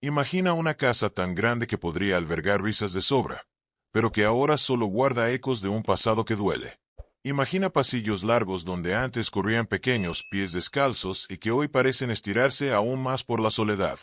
Imagina una casa tan grande que podría albergar risas de sobra, pero que ahora solo guarda ecos de un pasado que duele. Imagina pasillos largos donde antes corrían pequeños pies descalzos y que hoy parecen estirarse aún más por la soledad.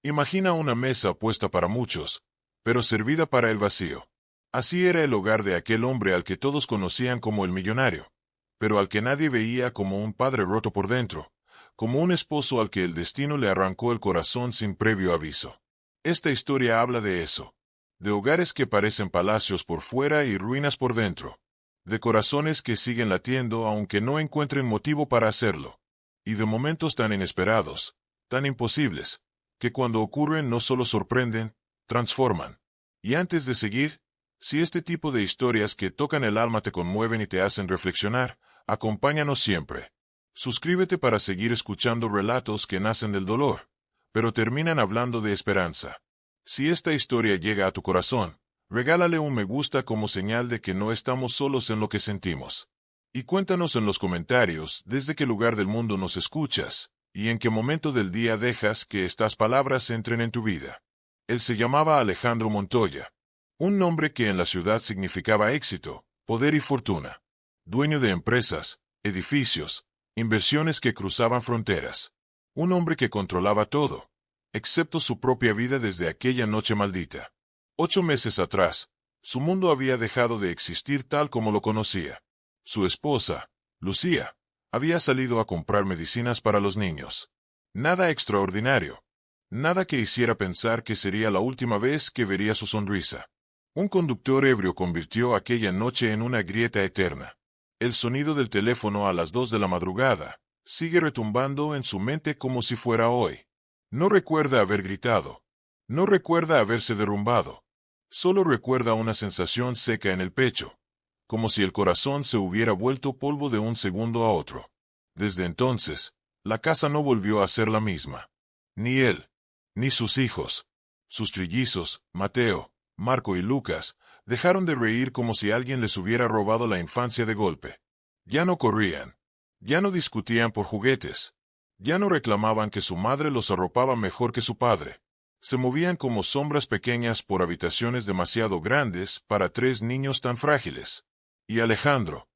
Imagina una mesa puesta para muchos, pero servida para el vacío. Así era el hogar de aquel hombre al que todos conocían como el millonario, pero al que nadie veía como un padre roto por dentro, como un esposo al que el destino le arrancó el corazón sin previo aviso. Esta historia habla de eso, de hogares que parecen palacios por fuera y ruinas por dentro, de corazones que siguen latiendo aunque no encuentren motivo para hacerlo, y de momentos tan inesperados, tan imposibles, que cuando ocurren no solo sorprenden, transforman. Y antes de seguir, si este tipo de historias que tocan el alma te conmueven y te hacen reflexionar, acompáñanos siempre. Suscríbete para seguir escuchando relatos que nacen del dolor, pero terminan hablando de esperanza. Si esta historia llega a tu corazón, regálale un me gusta como señal de que no estamos solos en lo que sentimos. Y cuéntanos en los comentarios desde qué lugar del mundo nos escuchas, y en qué momento del día dejas que estas palabras entren en tu vida. Él se llamaba Alejandro Montoya, un nombre que en la ciudad significaba éxito, poder y fortuna. Dueño de empresas, edificios, inversiones que cruzaban fronteras. Un hombre que controlaba todo, excepto su propia vida desde aquella noche maldita. 8 meses atrás, su mundo había dejado de existir tal como lo conocía. Su esposa, Lucía, había salido a comprar medicinas para los niños. Nada extraordinario. Nada que hiciera pensar que sería la última vez que vería su sonrisa. Un conductor ebrio convirtió aquella noche en una grieta eterna. El sonido del teléfono a las 2 de la madrugada sigue retumbando en su mente como si fuera hoy. No recuerda haber gritado. No recuerda haberse derrumbado. Solo recuerda una sensación seca en el pecho, como si el corazón se hubiera vuelto polvo de un segundo a otro. Desde entonces, la casa no volvió a ser la misma. Ni él, ni sus hijos. Sus trillizos, Mateo, Marco y Lucas, dejaron de reír como si alguien les hubiera robado la infancia de golpe. Ya no corrían. Ya no discutían por juguetes. Ya no reclamaban que su madre los arropaba mejor que su padre. Se movían como sombras pequeñas por habitaciones demasiado grandes para 3 niños tan frágiles. Y Alejandro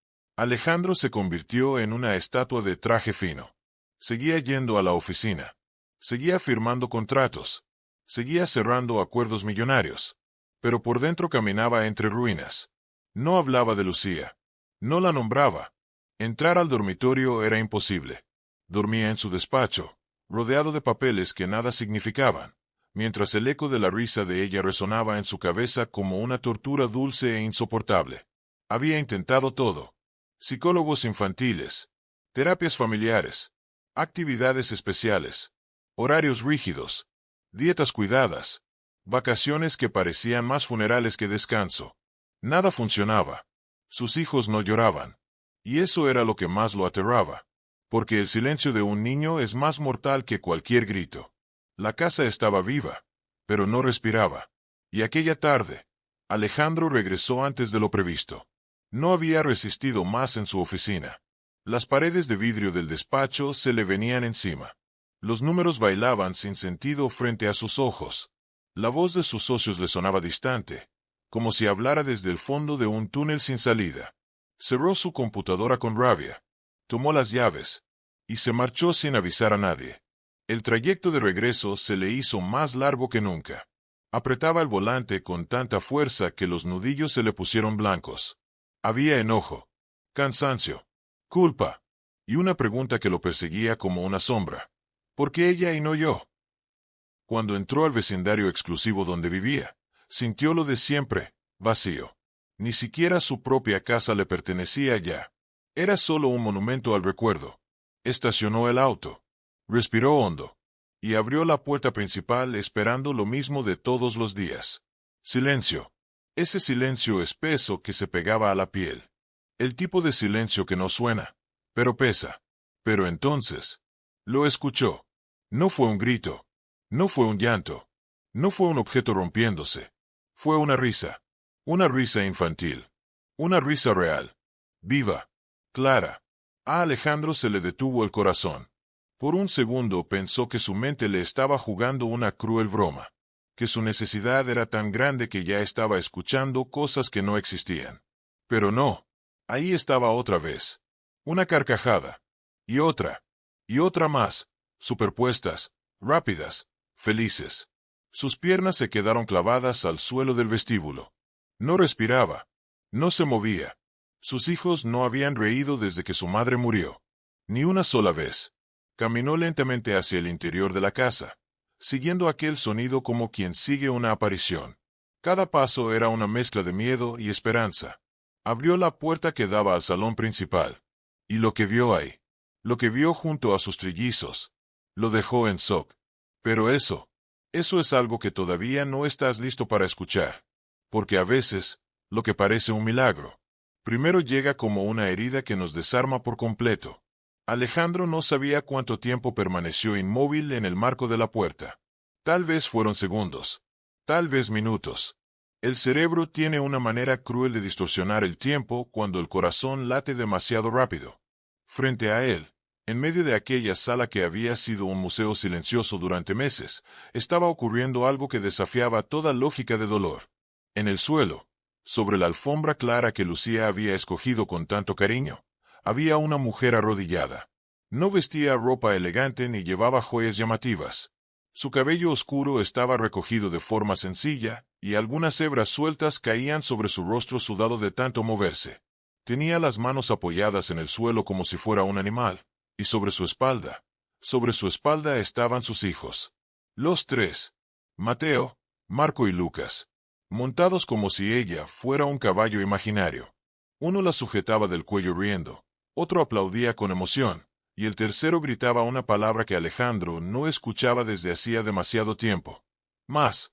se convirtió en una estatua de traje fino. Seguía yendo a la oficina. Seguía firmando contratos. Seguía cerrando acuerdos millonarios. Pero por dentro caminaba entre ruinas. No hablaba de Lucía. No la nombraba. Entrar al dormitorio era imposible. Dormía en su despacho, rodeado de papeles que nada significaban, mientras el eco de la risa de ella resonaba en su cabeza como una tortura dulce e insoportable. Había intentado todo. Psicólogos infantiles, terapias familiares, actividades especiales, horarios rígidos, dietas cuidadas, vacaciones que parecían más funerales que descanso. Nada funcionaba. Sus hijos no lloraban. Y eso era lo que más lo aterraba, porque el silencio de un niño es más mortal que cualquier grito. La casa estaba viva, pero no respiraba. Y aquella tarde, Alejandro regresó antes de lo previsto. No había resistido más en su oficina. Las paredes de vidrio del despacho se le venían encima. Los números bailaban sin sentido frente a sus ojos. La voz de sus socios le sonaba distante, como si hablara desde el fondo de un túnel sin salida. Cerró su computadora con rabia, tomó las llaves, y se marchó sin avisar a nadie. El trayecto de regreso se le hizo más largo que nunca. Apretaba el volante con tanta fuerza que los nudillos se le pusieron blancos. Había enojo, cansancio, culpa, y una pregunta que lo perseguía como una sombra. ¿Por qué ella y no yo? Cuando entró al vecindario exclusivo donde vivía, sintió lo de siempre, vacío. Ni siquiera su propia casa le pertenecía ya. Era solo un monumento al recuerdo. Estacionó el auto. Respiró hondo. Y abrió la puerta principal esperando lo mismo de todos los días. Silencio. Ese silencio espeso que se pegaba a la piel. El tipo de silencio que no suena, pero pesa. Pero entonces, lo escuchó. No fue un grito. No fue un llanto. No fue un objeto rompiéndose. Fue una risa. Una risa infantil. Una risa real. Viva. Clara. A Alejandro se le detuvo el corazón. Por un segundo pensó que su mente le estaba jugando una cruel broma, que su necesidad era tan grande que ya estaba escuchando cosas que no existían. Pero no, ahí estaba otra vez. Una carcajada. Y otra más, superpuestas, rápidas, felices. Sus piernas se quedaron clavadas al suelo del vestíbulo. No respiraba. No se movía. Sus hijos no habían reído desde que su madre murió. Ni una sola vez. Caminó lentamente hacia el interior de la casa, siguiendo aquel sonido como quien sigue una aparición. Cada paso era una mezcla de miedo y esperanza. Abrió la puerta que daba al salón principal. Y lo que vio ahí, lo que vio junto a sus trillizos, lo dejó en shock. Pero eso es algo que todavía no estás listo para escuchar. Porque a veces, lo que parece un milagro, primero llega como una herida que nos desarma por completo. Alejandro no sabía cuánto tiempo permaneció inmóvil en el marco de la puerta. Tal vez fueron segundos. Tal vez minutos. El cerebro tiene una manera cruel de distorsionar el tiempo cuando el corazón late demasiado rápido. Frente a él, en medio de aquella sala que había sido un museo silencioso durante meses, estaba ocurriendo algo que desafiaba toda lógica de dolor. En el suelo, sobre la alfombra clara que Lucía había escogido con tanto cariño, había una mujer arrodillada. No vestía ropa elegante ni llevaba joyas llamativas. Su cabello oscuro estaba recogido de forma sencilla, y algunas hebras sueltas caían sobre su rostro sudado de tanto moverse. Tenía las manos apoyadas en el suelo como si fuera un animal, y sobre su espalda estaban sus hijos. Los tres, Mateo, Marco y Lucas, montados como si ella fuera un caballo imaginario. Uno la sujetaba del cuello riendo, otro aplaudía con emoción, y el tercero gritaba una palabra que Alejandro no escuchaba desde hacía demasiado tiempo. Más.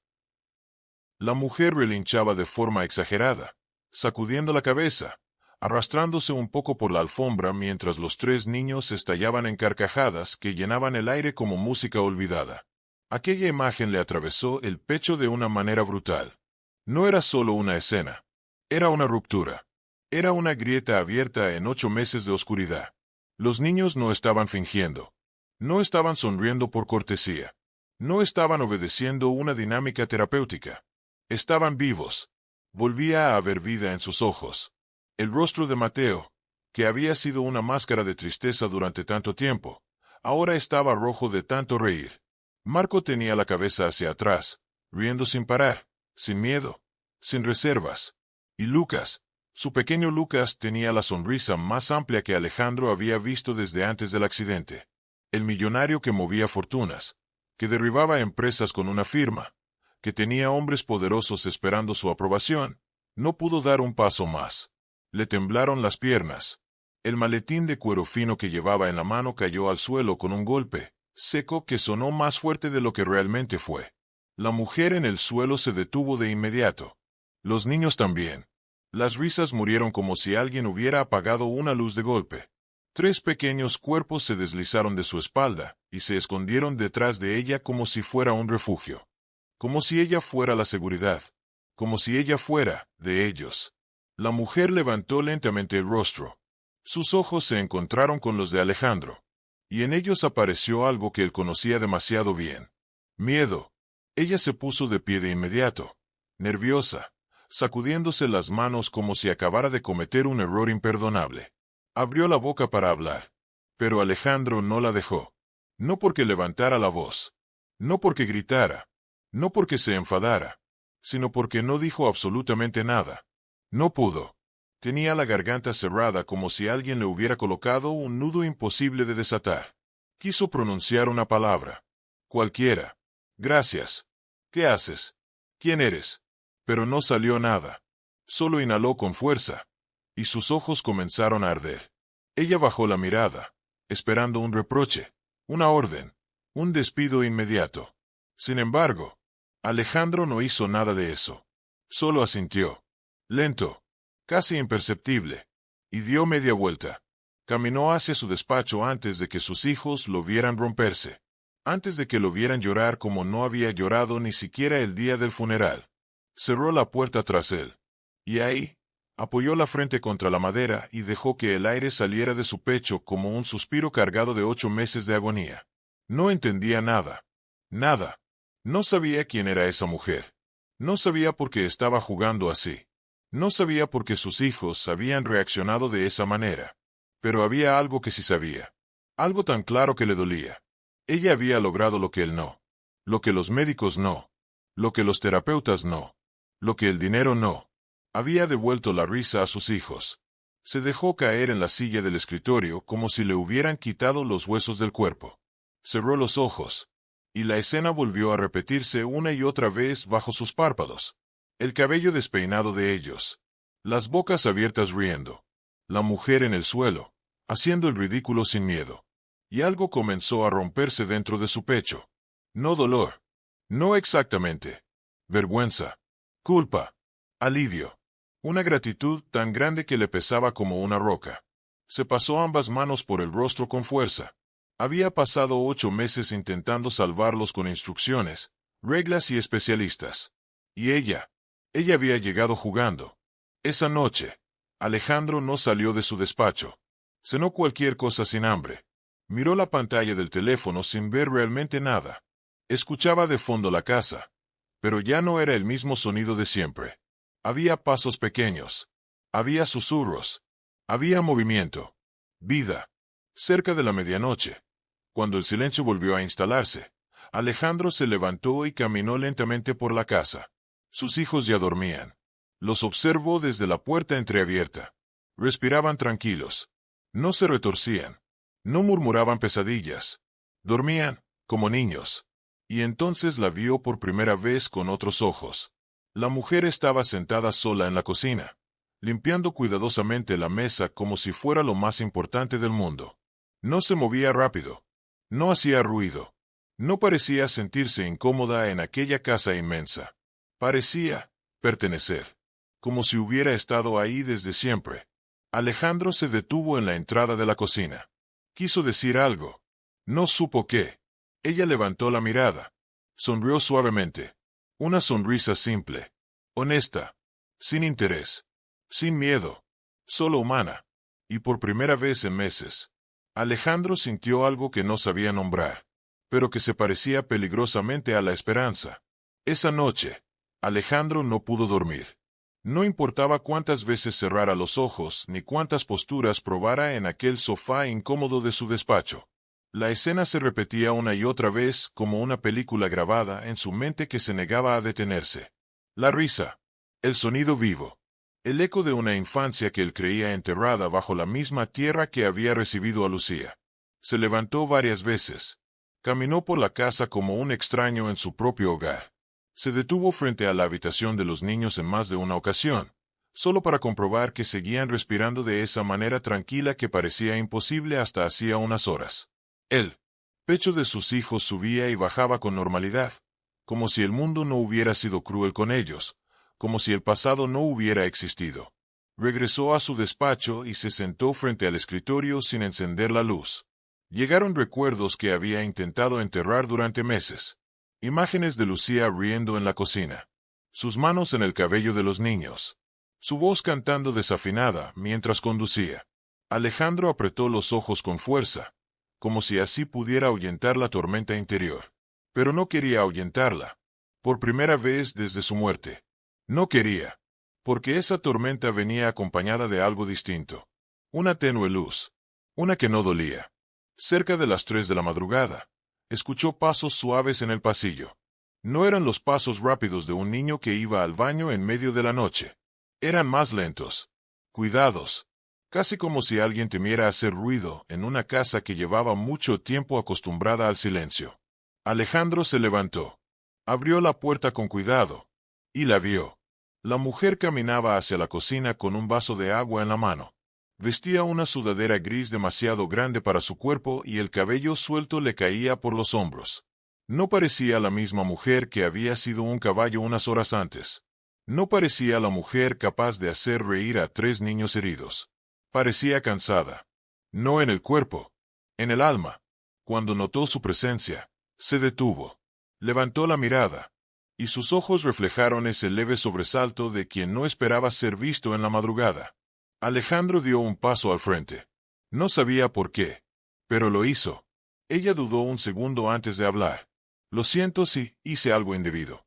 La mujer relinchaba de forma exagerada, sacudiendo la cabeza, arrastrándose un poco por la alfombra mientras los tres niños estallaban en carcajadas que llenaban el aire como música olvidada. Aquella imagen le atravesó el pecho de una manera brutal. No era solo una escena. Era una ruptura. Era una grieta abierta en 8 meses de oscuridad. Los niños no estaban fingiendo. No estaban sonriendo por cortesía. No estaban obedeciendo una dinámica terapéutica. Estaban vivos. Volvía a haber vida en sus ojos. El rostro de Mateo, que había sido una máscara de tristeza durante tanto tiempo, ahora estaba rojo de tanto reír. Marco tenía la cabeza hacia atrás, riendo sin parar, sin miedo, sin reservas. Y Lucas, su pequeño Lucas, tenía la sonrisa más amplia que Alejandro había visto desde antes del accidente. El millonario que movía fortunas, que derribaba empresas con una firma, que tenía hombres poderosos esperando su aprobación, no pudo dar un paso más. Le temblaron las piernas. El maletín de cuero fino que llevaba en la mano cayó al suelo con un golpe seco que sonó más fuerte de lo que realmente fue. La mujer en el suelo se detuvo de inmediato. Los niños también. Las risas murieron como si alguien hubiera apagado una luz de golpe. 3 pequeños cuerpos se deslizaron de su espalda y se escondieron detrás de ella como si fuera un refugio. Como si ella fuera la seguridad. Como si ella fuera de ellos. La mujer levantó lentamente el rostro. Sus ojos se encontraron con los de Alejandro. Y en ellos apareció algo que él conocía demasiado bien. Miedo. Ella se puso de pie de inmediato, nerviosa, sacudiéndose las manos como si acabara de cometer un error imperdonable. Abrió la boca para hablar, pero Alejandro no la dejó. No porque levantara la voz, no porque gritara, no porque se enfadara, sino porque no dijo absolutamente nada. No pudo. Tenía la garganta cerrada como si alguien le hubiera colocado un nudo imposible de desatar. Quiso pronunciar una palabra. Cualquiera. Gracias. ¿Qué haces? ¿Quién eres? Pero no salió nada. Solo inhaló con fuerza. Y sus ojos comenzaron a arder. Ella bajó la mirada, esperando un reproche, una orden, un despido inmediato. Sin embargo, Alejandro no hizo nada de eso. Solo asintió. Lento. Casi imperceptible, y dio media vuelta. Caminó hacia su despacho antes de que sus hijos lo vieran romperse, antes de que lo vieran llorar como no había llorado ni siquiera el día del funeral. Cerró la puerta tras él. Y ahí, Apoyó la frente contra la madera y dejó que el aire saliera de su pecho como un suspiro cargado de 8 meses de agonía. No entendía nada. Nada. No sabía quién era esa mujer. No sabía por qué estaba jugando así. No sabía por qué sus hijos habían reaccionado de esa manera. Pero había algo que sí sabía. Algo tan claro que le dolía. Ella había logrado lo que él no. Lo que los médicos no. Lo que los terapeutas no. Lo que el dinero no. Había devuelto la risa a sus hijos. Se dejó caer en la silla del escritorio como si le hubieran quitado los huesos del cuerpo. Cerró los ojos. Y la escena volvió a repetirse una y otra vez bajo sus párpados. El cabello despeinado de ellos. Las bocas abiertas riendo. La mujer en el suelo, haciendo el ridículo sin miedo. Y algo comenzó a romperse dentro de su pecho. No dolor. No exactamente. Vergüenza. Culpa. Alivio. Una gratitud tan grande que le pesaba como una roca. Se pasó ambas manos por el rostro con fuerza. Había pasado 8 meses intentando salvarlos con instrucciones, reglas y especialistas. Y ella había llegado jugando. Esa noche, Alejandro no salió de su despacho. Cenó cualquier cosa sin hambre. Miró la pantalla del teléfono sin ver realmente nada. Escuchaba de fondo la casa. Pero ya no era el mismo sonido de siempre. Había pasos pequeños. Había susurros. Había movimiento. Vida. Cerca de la medianoche, cuando el silencio volvió a instalarse, Alejandro se levantó y caminó lentamente por la casa. Sus hijos ya dormían. Los observó desde la puerta entreabierta. Respiraban tranquilos. No se retorcían. No murmuraban pesadillas. Dormían, como niños. Y entonces la vio por primera vez con otros ojos. La mujer estaba sentada sola en la cocina, limpiando cuidadosamente la mesa como si fuera lo más importante del mundo. No se movía rápido. No hacía ruido. No parecía sentirse incómoda en aquella casa inmensa. Parecía pertenecer, como si hubiera estado ahí desde siempre. Alejandro se detuvo en la entrada de la cocina. Quiso decir algo. No supo qué. Ella levantó la mirada. Sonrió suavemente. Una sonrisa simple, honesta, sin interés, sin miedo, solo humana. Y por primera vez en meses, Alejandro sintió algo que no sabía nombrar, pero que se parecía peligrosamente a la esperanza. Esa noche, Alejandro no pudo dormir. No importaba cuántas veces cerrara los ojos ni cuántas posturas probara en aquel sofá incómodo de su despacho. La escena se repetía una y otra vez como una película grabada en su mente que se negaba a detenerse. La risa, el sonido vivo, el eco de una infancia que él creía enterrada bajo la misma tierra que había recibido a Lucía. Se levantó varias veces. Caminó por la casa como un extraño en su propio hogar. Se detuvo frente a la habitación de los niños en más de una ocasión, solo para comprobar que seguían respirando de esa manera tranquila que parecía imposible hasta hacía unas horas. El pecho de sus hijos subía y bajaba con normalidad, como si el mundo no hubiera sido cruel con ellos, como si el pasado no hubiera existido. Regresó a su despacho y se sentó frente al escritorio sin encender la luz. Llegaron recuerdos que había intentado enterrar durante meses. Imágenes de Lucía riendo en la cocina. Sus manos en el cabello de los niños. Su voz cantando desafinada mientras conducía. Alejandro apretó los ojos con fuerza, como si así pudiera ahuyentar la tormenta interior. Pero no quería ahuyentarla. Por primera vez desde su muerte. No quería. Porque esa tormenta venía acompañada de algo distinto. Una tenue luz. Una que no dolía. Cerca de las 3 de la madrugada, escuchó pasos suaves en el pasillo. No eran los pasos rápidos de un niño que iba al baño en medio de la noche. Eran más lentos. Cuidados. Casi como si alguien temiera hacer ruido en una casa que llevaba mucho tiempo acostumbrada al silencio. Alejandro se levantó. Abrió la puerta con cuidado. Y la vio. La mujer caminaba hacia la cocina con un vaso de agua en la mano. Vestía una sudadera gris demasiado grande para su cuerpo y el cabello suelto le caía por los hombros. No parecía la misma mujer que había sido un caballo unas horas antes. No parecía la mujer capaz de hacer reír a 3 niños heridos. Parecía cansada. No en el cuerpo, en el alma. Cuando notó su presencia, se detuvo. Levantó la mirada. y sus ojos reflejaron ese leve sobresalto de quien no esperaba ser visto en la madrugada. Alejandro dio un paso al frente. No sabía por qué, pero lo hizo. Ella dudó un segundo antes de hablar. Lo siento si hice algo indebido.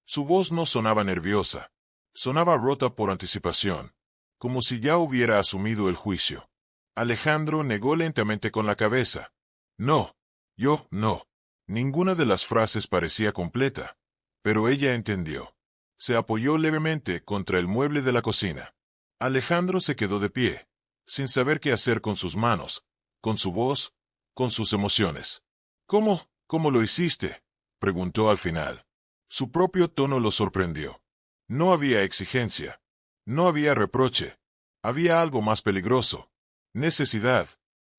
Su voz no sonaba nerviosa. Sonaba rota por anticipación, como si ya hubiera asumido el juicio. Alejandro negó lentamente con la cabeza. No, yo no. Ninguna de las frases parecía completa, pero ella entendió. Se apoyó levemente contra el mueble de la cocina. Alejandro se quedó de pie, sin saber qué hacer con sus manos, con su voz, con sus emociones. ¿Cómo lo hiciste?, preguntó al final. Su propio tono lo sorprendió. No había exigencia. No había reproche. Había algo más peligroso. Necesidad.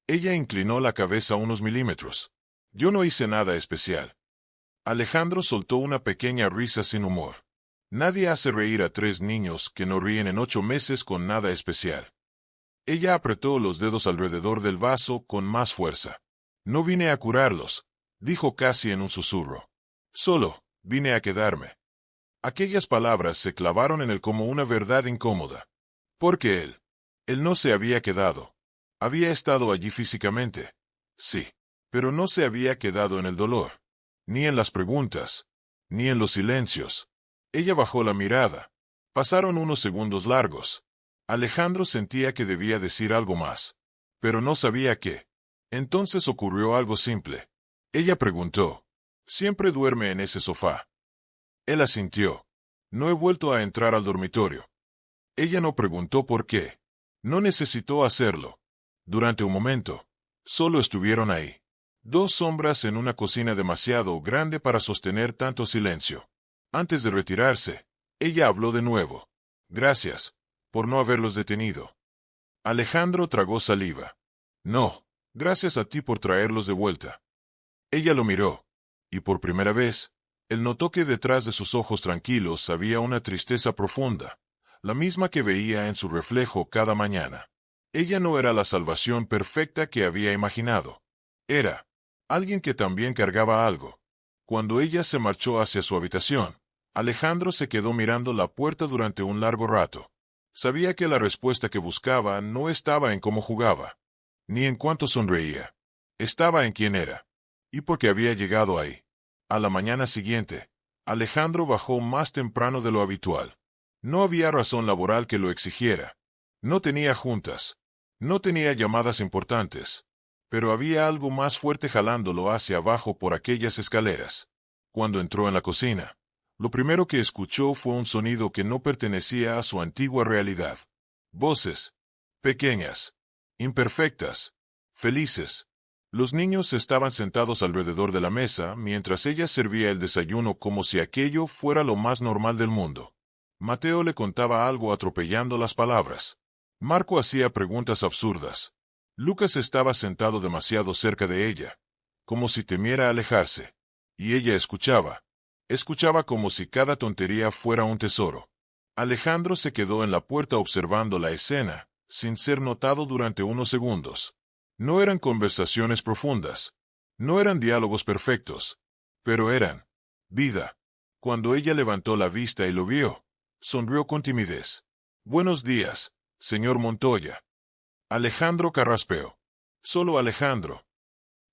Ella inclinó la cabeza unos milímetros. Yo no hice nada especial. Alejandro soltó una pequeña risa sin humor. Nadie hace reír a 3 niños que no ríen en 8 meses con nada especial. Ella apretó los dedos alrededor del vaso con más fuerza. No vine a curarlos, dijo casi en un susurro. Solo, vine a quedarme. Aquellas palabras se clavaron en él como una verdad incómoda. Porque él no se había quedado. Había estado allí físicamente. Sí, pero no se había quedado en el dolor, ni en las preguntas, ni en los silencios. Ella bajó la mirada. Pasaron unos segundos largos. Alejandro sentía que debía decir algo más, pero no sabía qué. Entonces ocurrió algo simple. Ella preguntó, ¿siempre duerme en ese sofá? Él asintió. No he vuelto a entrar al dormitorio. Ella no preguntó por qué. No necesitó hacerlo. Durante un momento, solo estuvieron ahí. 2 sombras en una cocina demasiado grande para sostener tanto silencio. Antes de retirarse, ella habló de nuevo. Gracias, por no haberlos detenido. Alejandro tragó saliva. No, gracias a ti por traerlos de vuelta. Ella lo miró, y por primera vez, él notó que detrás de sus ojos tranquilos había una tristeza profunda, la misma que veía en su reflejo cada mañana. Ella no era la salvación perfecta que había imaginado. Era alguien que también cargaba algo. Cuando ella se marchó hacia su habitación, Alejandro se quedó mirando la puerta durante un largo rato. Sabía que la respuesta que buscaba no estaba en cómo jugaba, ni en cuánto sonreía. Estaba en quién era, y por qué había llegado ahí. A la mañana siguiente, Alejandro bajó más temprano de lo habitual. No había razón laboral que lo exigiera. No tenía juntas. No tenía llamadas importantes. Pero había algo más fuerte jalándolo hacia abajo por aquellas escaleras. Cuando entró en la cocina, lo primero que escuchó fue un sonido que no pertenecía a su antigua realidad. Voces. Pequeñas. Imperfectas. Felices. Los niños estaban sentados alrededor de la mesa mientras ella servía el desayuno como si aquello fuera lo más normal del mundo. Mateo le contaba algo atropellando las palabras. Marco hacía preguntas absurdas. Lucas estaba sentado demasiado cerca de ella, como si temiera alejarse. Y ella escuchaba. Escuchaba como si cada tontería fuera un tesoro. Alejandro se quedó en la puerta observando la escena, sin ser notado durante unos segundos. No eran conversaciones profundas. No eran diálogos perfectos. Pero eran vida. Cuando ella levantó la vista y lo vio, sonrió con timidez. Buenos días, señor Montoya. Alejandro carraspeó. Solo Alejandro.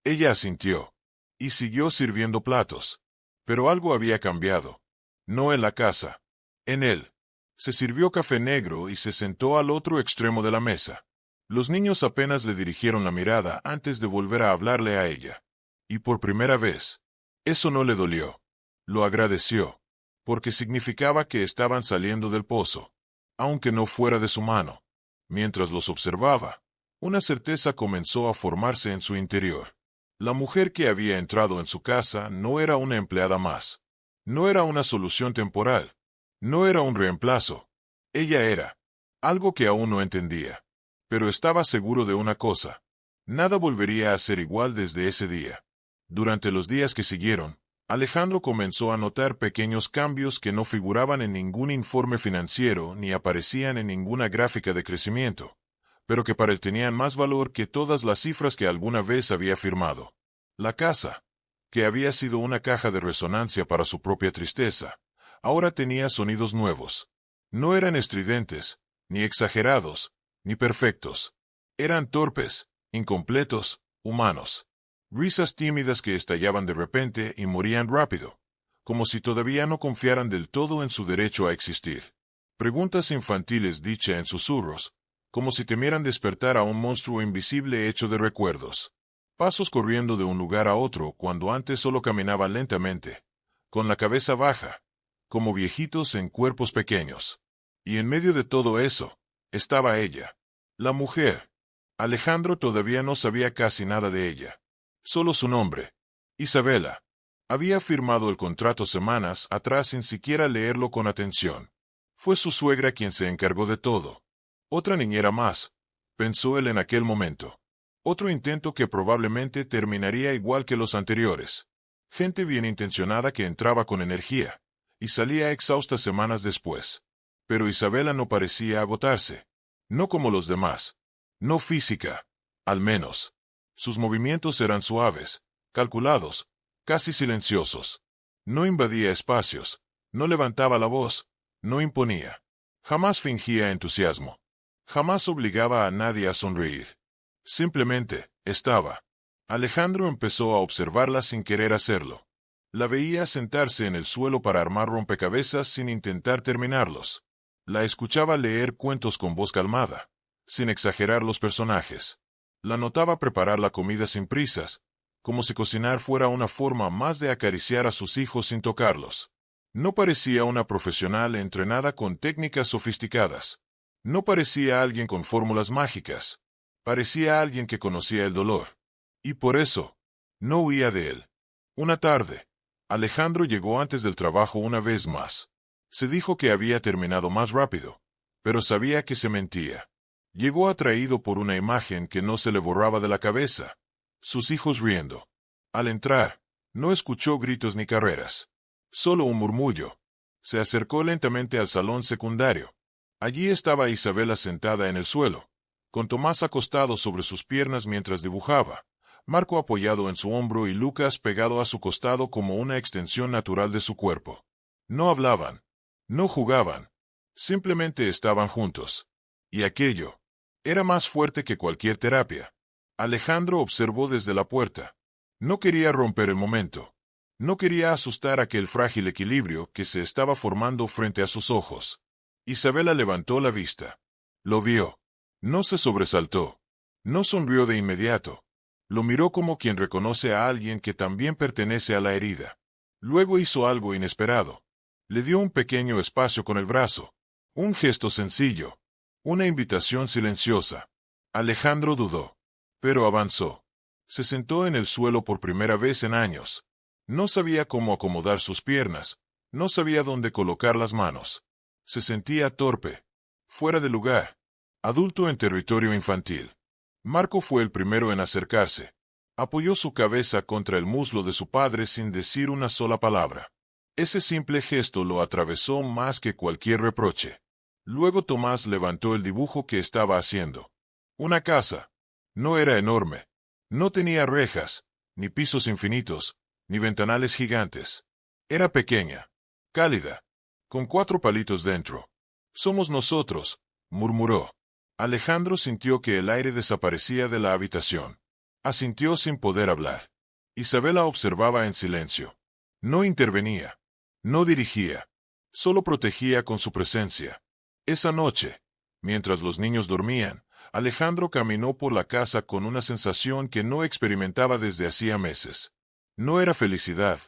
Ella asintió. Y siguió sirviendo platos. Pero algo había cambiado. No en la casa. En él. Se sirvió café negro y se sentó al otro extremo de la mesa. Los niños apenas le dirigieron la mirada antes de volver a hablarle a ella. Y por primera vez, eso no le dolió. Lo agradeció. Porque significaba que estaban saliendo del pozo. Aunque no fuera de su mano. Mientras los observaba, una certeza comenzó a formarse en su interior. La mujer que había entrado en su casa no era una empleada más. No era una solución temporal. No era un reemplazo. Ella era algo que aún no entendía. Pero estaba seguro de una cosa. Nada volvería a ser igual desde ese día. Durante los días que siguieron, Alejandro comenzó a notar pequeños cambios que no figuraban en ningún informe financiero ni aparecían en ninguna gráfica de crecimiento, pero que para él tenían más valor que todas las cifras que alguna vez había firmado. La casa. que había sido una caja de resonancia para su propia tristeza, ahora tenía sonidos nuevos. No eran estridentes, ni exagerados, ni perfectos. Eran torpes, incompletos, humanos. Risas tímidas que estallaban de repente y morían rápido, como si todavía no confiaran del todo en su derecho a existir. Preguntas infantiles dichas en susurros, como si temieran despertar a un monstruo invisible hecho de recuerdos. Pasos corriendo de un lugar a otro cuando antes solo caminaban lentamente, con la cabeza baja, como viejitos en cuerpos pequeños. Y en medio de todo eso, estaba ella, la mujer. Alejandro todavía no sabía casi nada de ella. Solo su nombre, Isabela. Había firmado el contrato semanas atrás sin siquiera leerlo con atención. Fue su suegra quien se encargó de todo. Otra niñera más, pensó él en aquel momento. Otro intento que probablemente terminaría igual que los anteriores. Gente bien intencionada que entraba con energía, y salía exhausta semanas después. Pero Isabela no parecía agotarse. No como los demás. No física, al menos. Sus movimientos eran suaves, calculados, casi silenciosos. No invadía espacios, no levantaba la voz, no imponía. Jamás fingía entusiasmo. Jamás obligaba a nadie a sonreír. Simplemente, estaba. Alejandro empezó a observarla sin querer hacerlo. La veía sentarse en el suelo para armar rompecabezas sin intentar terminarlos. La escuchaba leer cuentos con voz calmada, sin exagerar los personajes. La notaba preparar la comida sin prisas, como si cocinar fuera una forma más de acariciar a sus hijos sin tocarlos. No parecía una profesional entrenada con técnicas sofisticadas. No parecía alguien con fórmulas mágicas. Parecía alguien que conocía el dolor. Y por eso, no huía de él. Una tarde, Alejandro llegó antes del trabajo una vez más. Se dijo que había terminado más rápido, pero sabía que se mentía. Llegó atraído por una imagen que no se le borraba de la cabeza. Sus hijos riendo. Al entrar, no escuchó gritos ni carreras. Solo un murmullo. Se acercó lentamente al salón secundario. Allí estaba Isabela sentada en el suelo, con Tomás acostado sobre sus piernas mientras dibujaba, Marco apoyado en su hombro y Lucas pegado a su costado como una extensión natural de su cuerpo. No hablaban. No jugaban. Simplemente estaban juntos. Y aquello era más fuerte que cualquier terapia. Alejandro observó desde la puerta. No quería romper el momento. No quería asustar aquel frágil equilibrio que se estaba formando frente a sus ojos. Isabela levantó la vista. Lo vio. No se sobresaltó. No sonrió de inmediato. Lo miró como quien reconoce a alguien que también pertenece a la herida. Luego hizo algo inesperado. Le dio un pequeño espacio con el brazo. Un gesto sencillo. Una invitación silenciosa. Alejandro dudó. Pero avanzó. Se sentó en el suelo por primera vez en años. No sabía cómo acomodar sus piernas. No sabía dónde colocar las manos. Se sentía torpe. Fuera de lugar. Adulto en territorio infantil. Marco fue el primero en acercarse. Apoyó su cabeza contra el muslo de su padre sin decir una sola palabra. Ese simple gesto lo atravesó más que cualquier reproche. Luego Tomás levantó el dibujo que estaba haciendo. Una casa. No era enorme. No tenía rejas, ni pisos infinitos, ni ventanales gigantes. Era pequeña, cálida, con 4 palitos dentro. Somos nosotros, murmuró. Alejandro sintió que el aire desaparecía de la habitación. Asintió sin poder hablar. Isabela observaba en silencio. No intervenía. No dirigía. Solo protegía con su presencia. Esa noche, mientras los niños dormían, Alejandro caminó por la casa con una sensación que no experimentaba desde hacía meses. No era felicidad.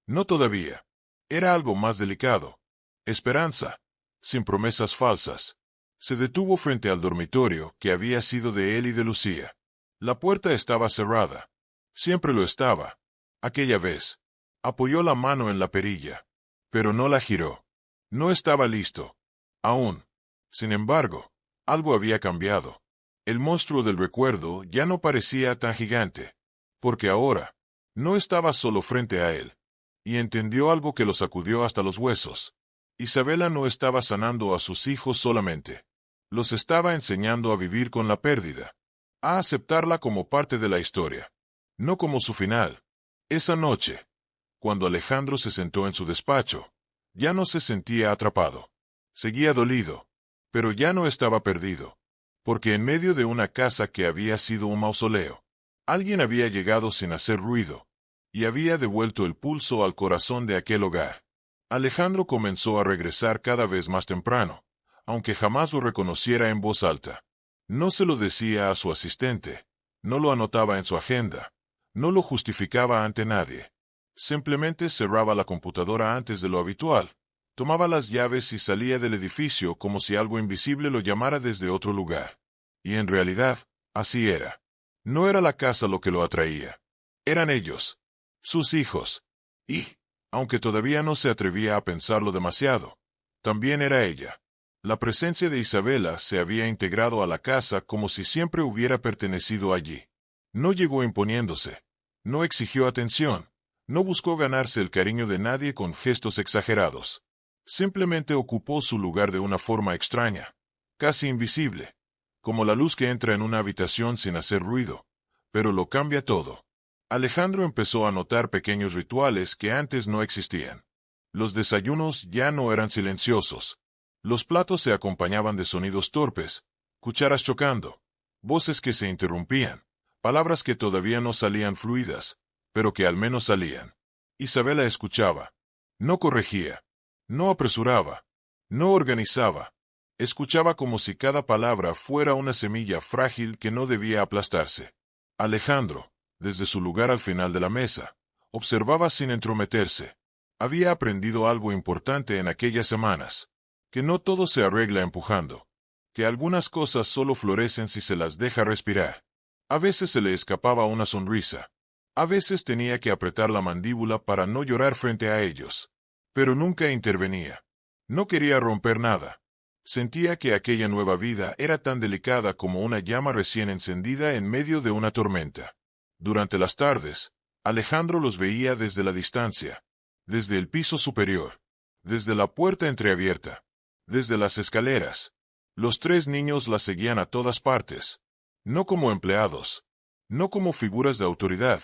No todavía. Era algo más delicado. Esperanza. Sin promesas falsas. Se detuvo frente al dormitorio que había sido de él y de Lucía. La puerta estaba cerrada. Siempre lo estaba. Aquella vez. Apoyó la mano en la perilla. Pero no la giró. No estaba listo. Aún. Sin embargo, algo había cambiado. El monstruo del recuerdo ya no parecía tan gigante. Porque ahora, no estaba solo frente a él. Y entendió algo que lo sacudió hasta los huesos. Isabela no estaba sanando a sus hijos solamente. Los estaba enseñando a vivir con la pérdida. A aceptarla como parte de la historia. No como su final. Esa noche, cuando Alejandro se sentó en su despacho, ya no se sentía atrapado. Seguía dolido, pero ya no estaba perdido, porque en medio de una casa que había sido un mausoleo, alguien había llegado sin hacer ruido, y había devuelto el pulso al corazón de aquel hogar. Alejandro comenzó a regresar cada vez más temprano, aunque jamás lo reconociera en voz alta. No se lo decía a su asistente, no lo anotaba en su agenda, no lo justificaba ante nadie. Simplemente cerraba la computadora antes de lo habitual, tomaba las llaves y salía del edificio como si algo invisible lo llamara desde otro lugar. Y en realidad, así era. No era la casa lo que lo atraía. Eran ellos, sus hijos. Y, aunque todavía no se atrevía a pensarlo demasiado, también era ella. La presencia de Isabela se había integrado a la casa como si siempre hubiera pertenecido allí. No llegó imponiéndose, no exigió atención, no buscó ganarse el cariño de nadie con gestos exagerados. Simplemente ocupó su lugar de una forma extraña, casi invisible, como la luz que entra en una habitación sin hacer ruido, pero lo cambia todo. Alejandro empezó a notar pequeños rituales que antes no existían. Los desayunos ya no eran silenciosos. Los platos se acompañaban de sonidos torpes, cucharas chocando, voces que se interrumpían, palabras que todavía no salían fluidas, pero que al menos salían. Isabela escuchaba. No corregía. No apresuraba. No organizaba. Escuchaba como si cada palabra fuera una semilla frágil que no debía aplastarse. Alejandro, desde su lugar al final de la mesa, observaba sin entrometerse. Había aprendido algo importante en aquellas semanas. Que no todo se arregla empujando. Que algunas cosas solo florecen si se las deja respirar. A veces se le escapaba una sonrisa. A veces tenía que apretar la mandíbula para no llorar frente a ellos. Pero nunca intervenía. No quería romper nada. Sentía que aquella nueva vida era tan delicada como una llama recién encendida en medio de una tormenta. Durante las tardes, Alejandro los veía desde la distancia, desde el piso superior, desde la puerta entreabierta, desde las escaleras. Los tres niños la seguían a todas partes, no como empleados, no como figuras de autoridad.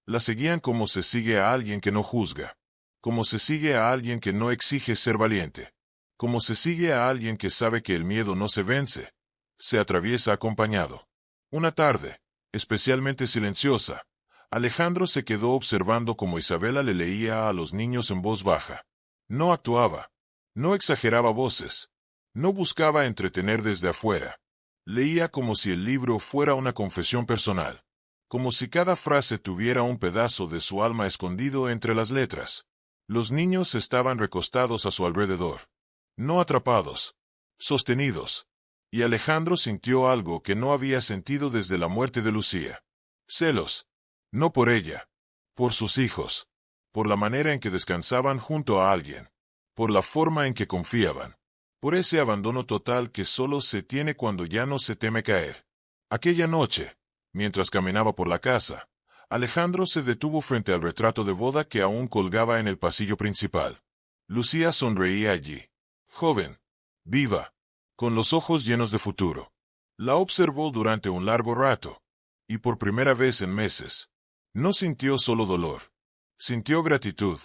La seguían como se sigue a alguien que no juzga, como se sigue a alguien que no exige ser valiente, como se sigue a alguien que sabe que el miedo no se vence, se atraviesa acompañado. Una tarde, especialmente silenciosa, Alejandro se quedó observando cómo Isabela le leía a los niños en voz baja. No actuaba, no exageraba voces, no buscaba entretener desde afuera. Leía como si el libro fuera una confesión personal, como si cada frase tuviera un pedazo de su alma escondido entre las letras. Los niños estaban recostados a su alrededor, no atrapados, sostenidos, y Alejandro sintió algo que no había sentido desde la muerte de Lucía. Celos, no por ella, por sus hijos, por la manera en que descansaban junto a alguien, por la forma en que confiaban, por ese abandono total que solo se tiene cuando ya no se teme caer. Aquella noche, mientras caminaba por la casa, Alejandro se detuvo frente al retrato de boda que aún colgaba en el pasillo principal. Lucía sonreía allí, joven, viva, con los ojos llenos de futuro. La observó durante un largo rato, y por primera vez en meses, no sintió solo dolor. Sintió gratitud,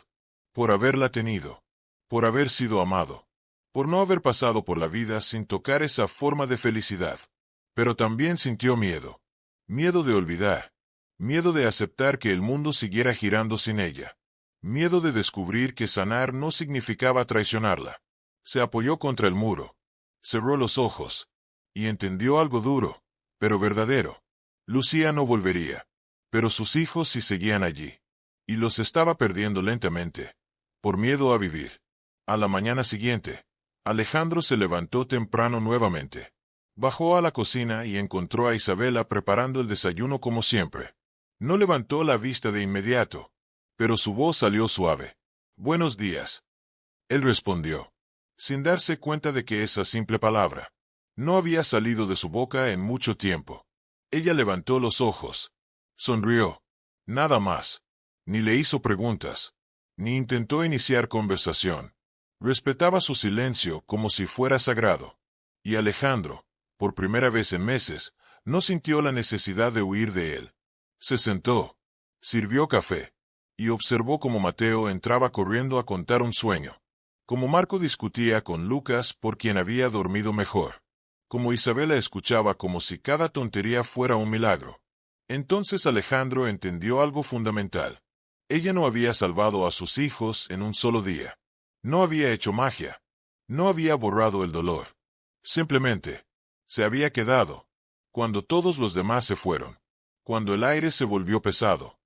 por haberla tenido, por haber sido amado, por no haber pasado por la vida sin tocar esa forma de felicidad. Pero también sintió miedo. Miedo de olvidar. Miedo de aceptar que el mundo siguiera girando sin ella. Miedo de descubrir que sanar no significaba traicionarla. Se apoyó contra el muro. Cerró los ojos. Y entendió algo duro, pero verdadero. Lucía no volvería. Pero sus hijos sí seguían allí. Y los estaba perdiendo lentamente. Por miedo a vivir. A la mañana siguiente, Alejandro se levantó temprano nuevamente. Bajó a la cocina y encontró a Isabela preparando el desayuno como siempre. No levantó la vista de inmediato, pero su voz salió suave. «Buenos días». Él respondió, sin darse cuenta de que esa simple palabra no había salido de su boca en mucho tiempo. Ella levantó los ojos. Sonrió. Nada más. Ni le hizo preguntas, ni intentó iniciar conversación. Respetaba su silencio como si fuera sagrado. Y Alejandro, por primera vez en meses, no sintió la necesidad de huir de él. Se sentó. Sirvió café. y observó cómo Mateo entraba corriendo a contar un sueño, como Marco discutía con Lucas por quien había dormido mejor, como Isabela escuchaba como si cada tontería fuera un milagro. Entonces Alejandro entendió algo fundamental. Ella no había salvado a sus hijos en un solo día. No había hecho magia. No había borrado el dolor. Simplemente, se había quedado, cuando todos los demás se fueron, cuando el aire se volvió pesado,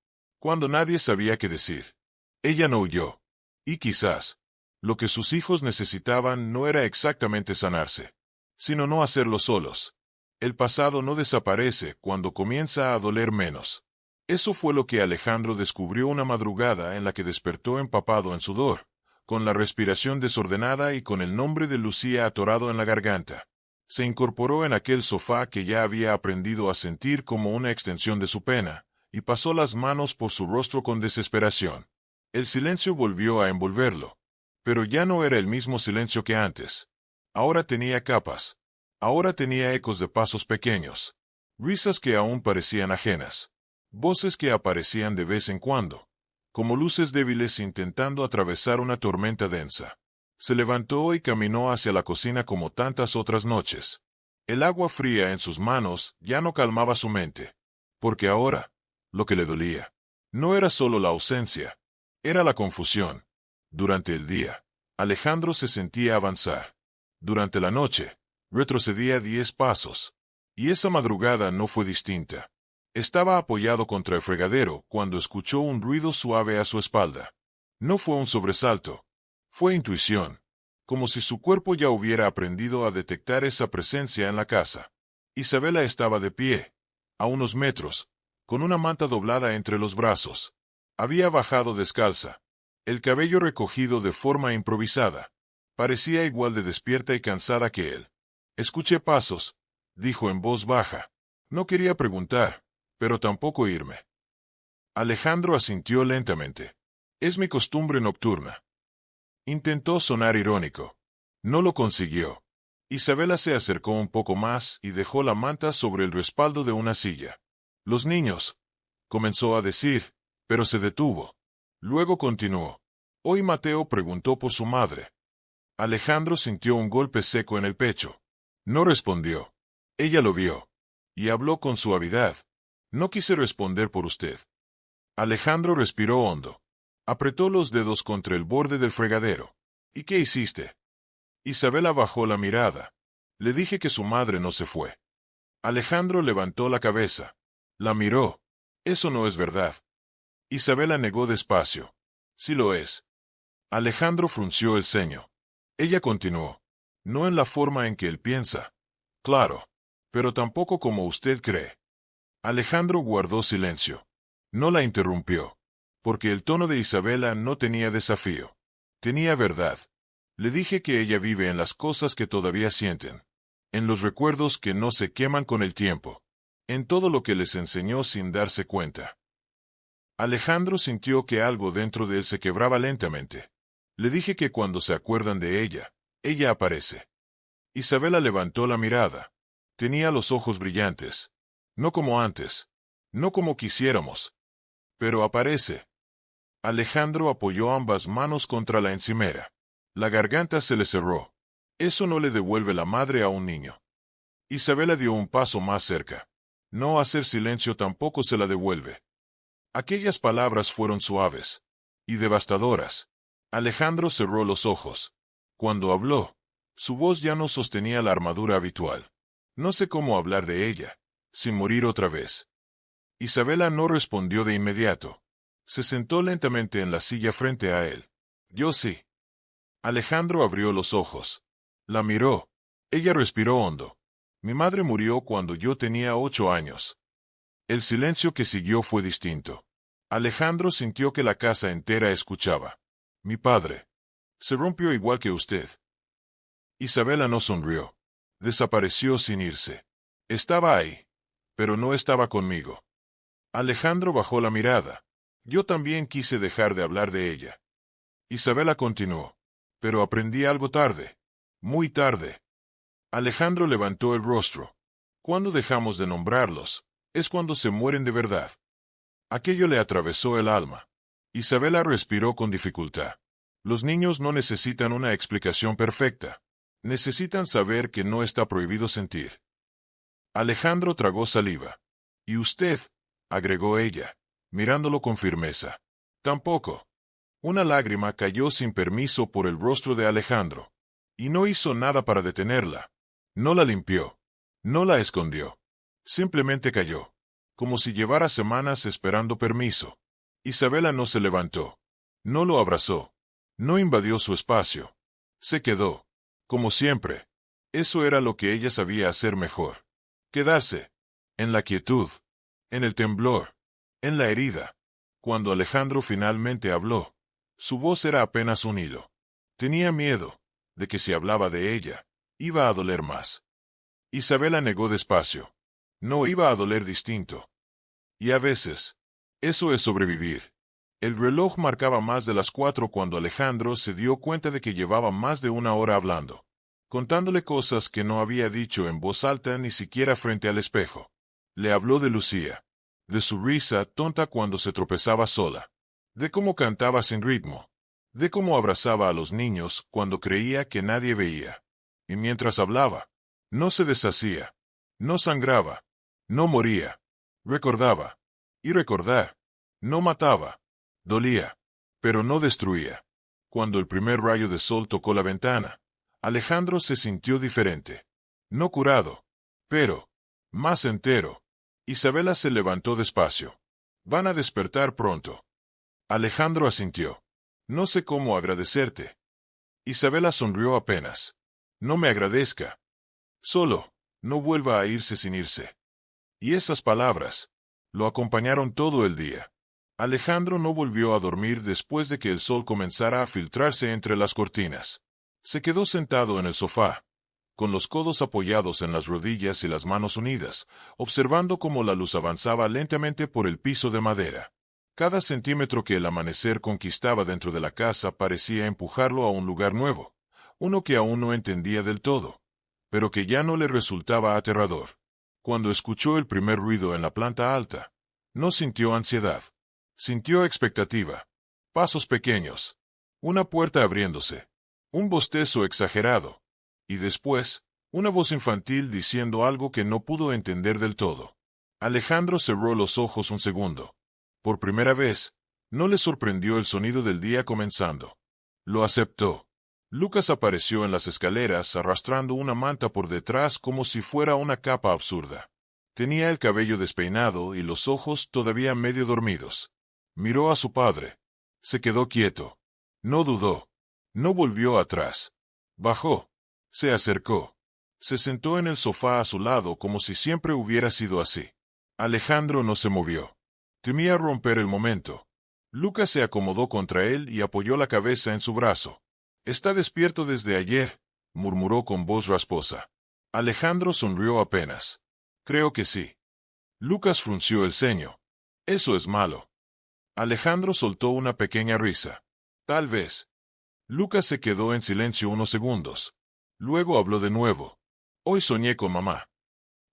cuando nadie sabía qué decir. Ella no huyó. Y quizás, lo que sus hijos necesitaban no era exactamente sanarse, sino no hacerlo solos. El pasado no desaparece cuando comienza a doler menos. Eso fue lo que Alejandro descubrió una madrugada en la que despertó empapado en sudor, con la respiración desordenada y con el nombre de Lucía atorado en la garganta. Se incorporó en aquel sofá que ya había aprendido a sentir como una extensión de su pena, y pasó las manos por su rostro con desesperación. El silencio volvió a envolverlo, pero ya no era el mismo silencio que antes. Ahora tenía capas. Ahora tenía ecos de pasos pequeños, risas que aún parecían ajenas, voces que aparecían de vez en cuando, como luces débiles intentando atravesar una tormenta densa. Se levantó y caminó hacia la cocina como tantas otras noches. El agua fría en sus manos ya no calmaba su mente, porque ahora, lo que le dolía, no era solo la ausencia, era la confusión. Durante el día, Alejandro se sentía avanzar. Durante la noche, retrocedía 10 pasos. Y esa madrugada no fue distinta. Estaba apoyado contra el fregadero cuando escuchó un ruido suave a su espalda. No fue un sobresalto. Fue intuición. Como si su cuerpo ya hubiera aprendido a detectar esa presencia en la casa. Isabela estaba de pie, a unos metros, con una manta doblada entre los brazos. Había bajado descalza, el cabello recogido de forma improvisada. Parecía igual de despierta y cansada que él. Escuché pasos, dijo en voz baja. No quería preguntar, pero tampoco irme. Alejandro asintió lentamente. Es mi costumbre nocturna. Intentó sonar irónico. No lo consiguió. Isabela se acercó un poco más y dejó la manta sobre el respaldo de una silla. Los niños, comenzó a decir, pero se detuvo. Luego continuó. Hoy Mateo preguntó por su madre. Alejandro sintió un golpe seco en el pecho. No respondió. Ella lo vio. Y habló con suavidad. No quise responder por usted. Alejandro respiró hondo. Apretó los dedos contra el borde del fregadero. ¿Y qué hiciste? Isabela bajó la mirada. Le dije que su madre no se fue. Alejandro levantó la cabeza. La miró. Eso no es verdad. Isabela negó despacio. Sí lo es. Alejandro frunció el ceño. Ella continuó. No en la forma en que él piensa. Claro. Pero tampoco como usted cree. Alejandro guardó silencio. No la interrumpió. Porque el tono de Isabela no tenía desafío. Tenía verdad. Le dije que ella vive en las cosas que todavía sienten. En los recuerdos que no se queman con el tiempo. En todo lo que les enseñó sin darse cuenta. Alejandro sintió que algo dentro de él se quebraba lentamente. Le dije que cuando se acuerdan de ella, ella aparece. Isabela levantó la mirada. Tenía los ojos brillantes. No como antes. No como quisiéramos. Pero aparece. Alejandro apoyó ambas manos contra la encimera. La garganta se le cerró. Eso no le devuelve la madre a un niño. Isabela dio un paso más cerca. No hacer silencio tampoco se la devuelve. Aquellas palabras fueron suaves y devastadoras. Alejandro cerró los ojos. Cuando habló, su voz ya no sostenía la armadura habitual. No sé cómo hablar de ella, sin morir otra vez. Isabela no respondió de inmediato. Se sentó lentamente en la silla frente a él. Yo sí. Alejandro abrió los ojos. La miró. Ella respiró hondo. Mi madre murió cuando yo tenía 8 años. El silencio que siguió fue distinto. Alejandro sintió que la casa entera escuchaba. Mi padre. Se rompió igual que usted. Isabela no sonrió. Desapareció sin irse. Estaba ahí, pero no estaba conmigo. Alejandro bajó la mirada. Yo también quise dejar de hablar de ella. Isabela continuó. Pero aprendí algo tarde. Muy tarde. Alejandro levantó el rostro. Cuando dejamos de nombrarlos, es cuando se mueren de verdad. Aquello le atravesó el alma. Isabela respiró con dificultad. Los niños no necesitan una explicación perfecta. Necesitan saber que no está prohibido sentir. Alejandro tragó saliva. ¿Y usted?, agregó ella, mirándolo con firmeza. Tampoco. Una lágrima cayó sin permiso por el rostro de Alejandro. Y no hizo nada para detenerla. No la limpió. No la escondió. Simplemente cayó, como si llevara semanas esperando permiso. Isabela no se levantó. No lo abrazó. No invadió su espacio. Se quedó. Como siempre. Eso era lo que ella sabía hacer mejor. Quedarse. En la quietud. En el temblor. En la herida. Cuando Alejandro finalmente habló, su voz era apenas un hilo. Tenía miedo de que si hablaba de ella, iba a doler más. Isabela negó despacio. No iba a doler distinto. Y a veces, eso es sobrevivir. El reloj marcaba más de las 4 cuando Alejandro se dio cuenta de que llevaba más de una hora hablando, contándole cosas que no había dicho en voz alta ni siquiera frente al espejo. Le habló de Lucía, de su risa tonta cuando se tropezaba sola, de cómo cantaba sin ritmo, de cómo abrazaba a los niños cuando creía que nadie veía. Y mientras hablaba, no se deshacía, no sangraba, no moría, recordaba. Y recordar, no mataba, dolía, pero no destruía. Cuando el primer rayo de sol tocó la ventana, Alejandro se sintió diferente. No curado, pero más entero. Isabela se levantó despacio. Van a despertar pronto. Alejandro asintió. No sé cómo agradecerte. Isabela sonrió apenas. No me agradezca. Solo, no vuelva a irse sin irse. Y esas palabras lo acompañaron todo el día. Alejandro no volvió a dormir después de que el sol comenzara a filtrarse entre las cortinas. Se quedó sentado en el sofá, con los codos apoyados en las rodillas y las manos unidas, observando cómo la luz avanzaba lentamente por el piso de madera. Cada centímetro que el amanecer conquistaba dentro de la casa parecía empujarlo a un lugar nuevo, uno que aún no entendía del todo, pero que ya no le resultaba aterrador. Cuando escuchó el primer ruido en la planta alta, no sintió ansiedad. Sintió expectativa. Pasos pequeños. Una puerta abriéndose. Un bostezo exagerado. Y después, una voz infantil diciendo algo que no pudo entender del todo. Alejandro cerró los ojos un segundo. Por primera vez, no le sorprendió el sonido del día comenzando. Lo aceptó. Lucas apareció en las escaleras arrastrando una manta por detrás como si fuera una capa absurda. Tenía el cabello despeinado y los ojos todavía medio dormidos. Miró a su padre. Se quedó quieto. No dudó. No volvió atrás. Bajó. Se acercó. Se sentó en el sofá a su lado como si siempre hubiera sido así. Alejandro no se movió. Temía romper el momento. Lucas se acomodó contra él y apoyó la cabeza en su brazo. «Está despierto desde ayer», murmuró con voz rasposa. Alejandro sonrió apenas. «Creo que sí». Lucas frunció el ceño. «Eso es malo». Alejandro soltó una pequeña risa. «Tal vez». Lucas se quedó en silencio unos segundos. Luego habló de nuevo. «Hoy soñé con mamá».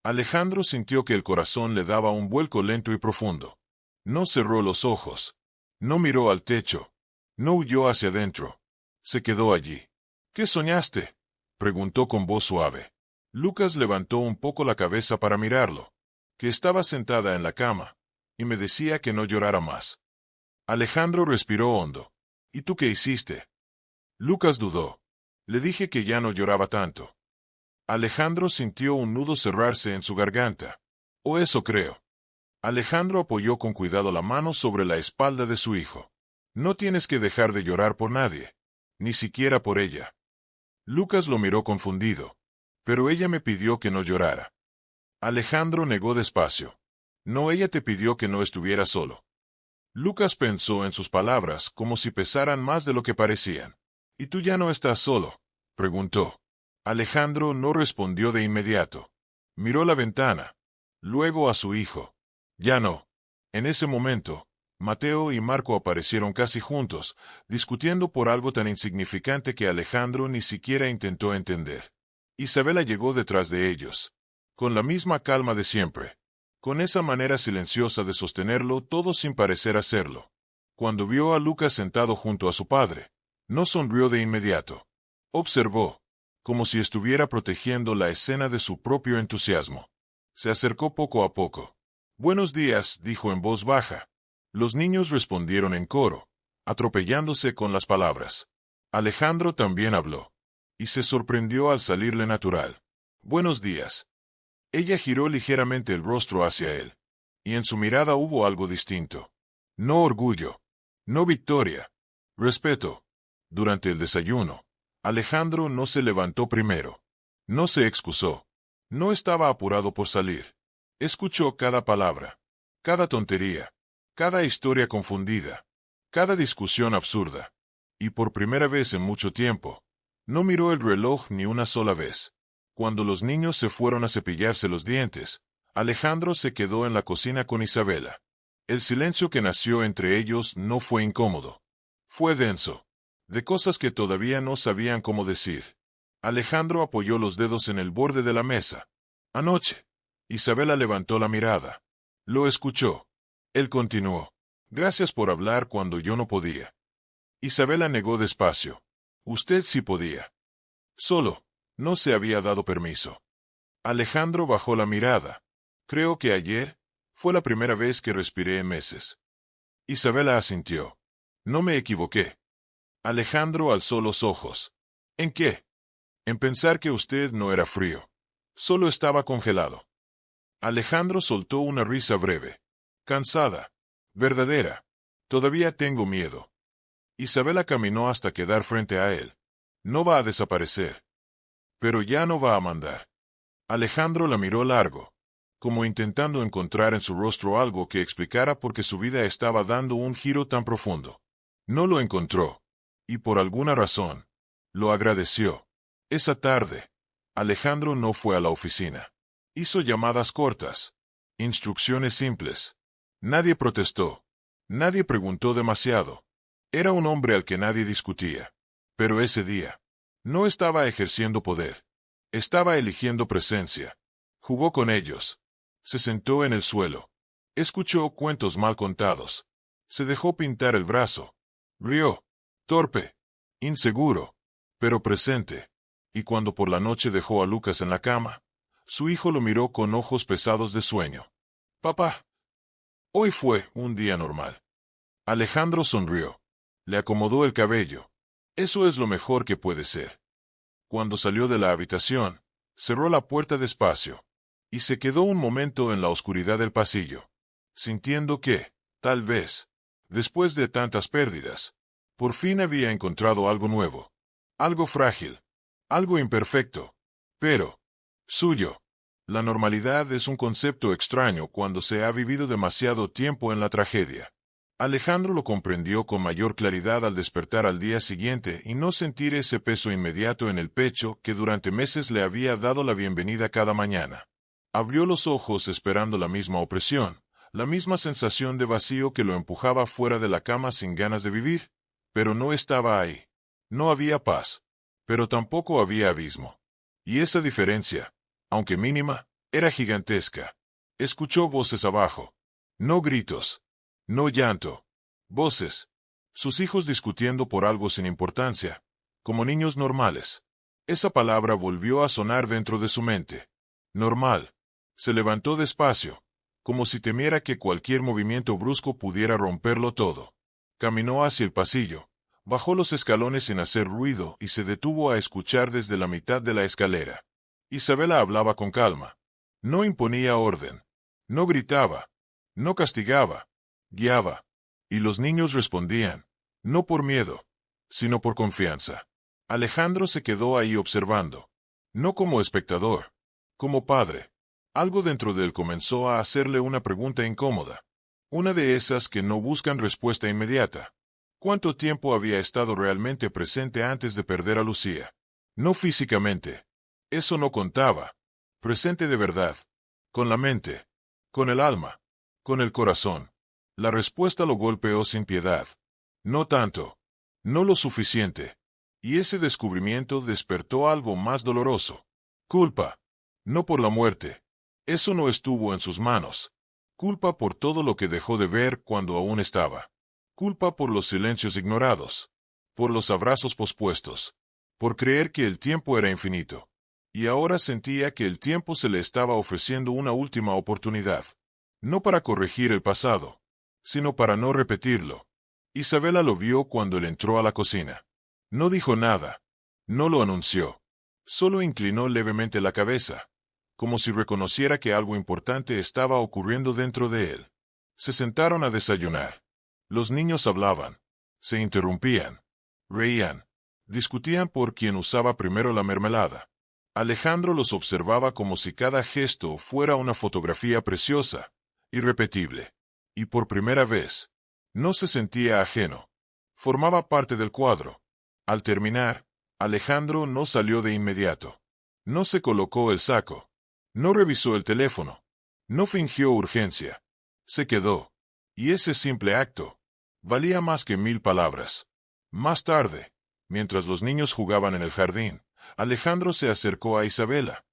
Alejandro sintió que el corazón le daba un vuelco lento y profundo. No cerró los ojos. No miró al techo. No huyó hacia adentro. Se quedó allí. «¿Qué soñaste?», preguntó con voz suave. Lucas levantó un poco la cabeza para mirarlo. Que estaba sentada en la cama, y me decía que no llorara más. Alejandro respiró hondo. «¿Y tú qué hiciste?». Lucas dudó. «Le dije que ya no lloraba tanto». Alejandro sintió un nudo cerrarse en su garganta. «O eso creo». Alejandro apoyó con cuidado la mano sobre la espalda de su hijo. «No tienes que dejar de llorar por nadie. Ni siquiera por ella». Lucas lo miró confundido. «Pero ella me pidió que no llorara». Alejandro negó despacio. «No, ella te pidió que no estuviera solo». Lucas pensó en sus palabras como si pesaran más de lo que parecían. «¿Y tú ya no estás solo?», preguntó. Alejandro no respondió de inmediato. Miró la ventana. Luego a su hijo. «Ya no». En ese momento, Mateo y Marco aparecieron casi juntos, discutiendo por algo tan insignificante que Alejandro ni siquiera intentó entender. Isabela llegó detrás de ellos, con la misma calma de siempre, con esa manera silenciosa de sostenerlo todo sin parecer hacerlo. Cuando vio a Lucas sentado junto a su padre, no sonrió de inmediato. Observó, como si estuviera protegiendo la escena de su propio entusiasmo. Se acercó poco a poco. «Buenos días», dijo en voz baja. Los niños respondieron en coro, atropellándose con las palabras. Alejandro también habló, y se sorprendió al salirle natural. «Buenos días». Ella giró ligeramente el rostro hacia él, y en su mirada hubo algo distinto. No orgullo, no victoria, respeto. Durante el desayuno, Alejandro no se levantó primero. No se excusó. No estaba apurado por salir. Escuchó cada palabra, cada tontería, cada historia confundida, cada discusión absurda. Y por primera vez en mucho tiempo, no miró el reloj ni una sola vez. Cuando los niños se fueron a cepillarse los dientes, Alejandro se quedó en la cocina con Isabela. El silencio que nació entre ellos no fue incómodo. Fue denso, de cosas que todavía no sabían cómo decir. Alejandro apoyó los dedos en el borde de la mesa. «Anoche». Isabela levantó la mirada. Lo escuchó. Él continuó. «Gracias por hablar cuando yo no podía». Isabela negó despacio. «Usted sí podía. Solo, no se había dado permiso». Alejandro bajó la mirada. «Creo que ayer fue la primera vez que respiré en meses». Isabela asintió. «No me equivoqué». Alejandro alzó los ojos. «¿En qué?» «En pensar que usted no era frío. Solo estaba congelado». Alejandro soltó una risa breve. «Cansada. Verdadera. Todavía tengo miedo». Isabela caminó hasta quedar frente a él. «No va a desaparecer. Pero ya no va a mandar». Alejandro la miró largo, como intentando encontrar en su rostro algo que explicara por qué su vida estaba dando un giro tan profundo. No lo encontró, y por alguna razón, lo agradeció. Esa tarde, Alejandro no fue a la oficina. Hizo llamadas cortas, instrucciones simples. Nadie protestó. Nadie preguntó demasiado. Era un hombre al que nadie discutía. Pero ese día, no estaba ejerciendo poder. Estaba eligiendo presencia. Jugó con ellos. Se sentó en el suelo. Escuchó cuentos mal contados. Se dejó pintar el brazo. Rió. Torpe. Inseguro. Pero presente. Y cuando por la noche dejó a Lucas en la cama, su hijo lo miró con ojos pesados de sueño. «Papá». Hoy fue un día normal. Alejandro sonrió. Le acomodó el cabello. Eso es lo mejor que puede ser. Cuando salió de la habitación, cerró la puerta despacio, y se quedó un momento en la oscuridad del pasillo, sintiendo que, tal vez, después de tantas pérdidas, por fin había encontrado algo nuevo, algo frágil, algo imperfecto, pero suyo. La normalidad es un concepto extraño cuando se ha vivido demasiado tiempo en la tragedia. Alejandro lo comprendió con mayor claridad al despertar al día siguiente y no sentir ese peso inmediato en el pecho que durante meses le había dado la bienvenida cada mañana. Abrió los ojos esperando la misma opresión, la misma sensación de vacío que lo empujaba fuera de la cama sin ganas de vivir, pero no estaba ahí. No había paz, pero tampoco había abismo. Y esa diferencia, aunque mínima, era gigantesca. Escuchó voces abajo. No gritos. No llanto. Voces. Sus hijos discutiendo por algo sin importancia, como niños normales. Esa palabra volvió a sonar dentro de su mente. Normal. Se levantó despacio, como si temiera que cualquier movimiento brusco pudiera romperlo todo. Caminó hacia el pasillo, bajó los escalones sin hacer ruido y se detuvo a escuchar desde la mitad de la escalera. Isabela hablaba con calma. No imponía orden. No gritaba. No castigaba. Guiaba. Y los niños respondían, no por miedo, sino por confianza. Alejandro se quedó ahí observando. No como espectador, como padre. Algo dentro de él comenzó a hacerle una pregunta incómoda. Una de esas que no buscan respuesta inmediata. ¿Cuánto tiempo había estado realmente presente antes de perder a Lucía? No físicamente. Eso no contaba. Presente de verdad. Con la mente. Con el alma. Con el corazón. La respuesta lo golpeó sin piedad. No tanto. No lo suficiente. Y ese descubrimiento despertó algo más doloroso. Culpa. No por la muerte. Eso no estuvo en sus manos. Culpa por todo lo que dejó de ver cuando aún estaba. culpa por los silencios ignorados, por los abrazos pospuestos, por creer que el tiempo era infinito. Y ahora sentía que el tiempo se le estaba ofreciendo una última oportunidad. No para corregir el pasado, sino para no repetirlo. Isabela lo vio cuando él entró a la cocina. No dijo nada. No lo anunció. Solo inclinó levemente la cabeza, como si reconociera que algo importante estaba ocurriendo dentro de él. Se sentaron a desayunar. Los niños hablaban. Se interrumpían. Reían. Discutían por quién usaba primero la mermelada. Alejandro los observaba como si cada gesto fuera una fotografía preciosa, irrepetible. Y por primera vez, no se sentía ajeno. Formaba parte del cuadro. Al terminar, Alejandro no salió de inmediato. No se colocó el saco. No revisó el teléfono. No fingió urgencia. Se quedó. Y ese simple acto valía más que 1000 palabras. Más tarde, mientras los niños jugaban en el jardín, Alejandro se acercó a Isabela,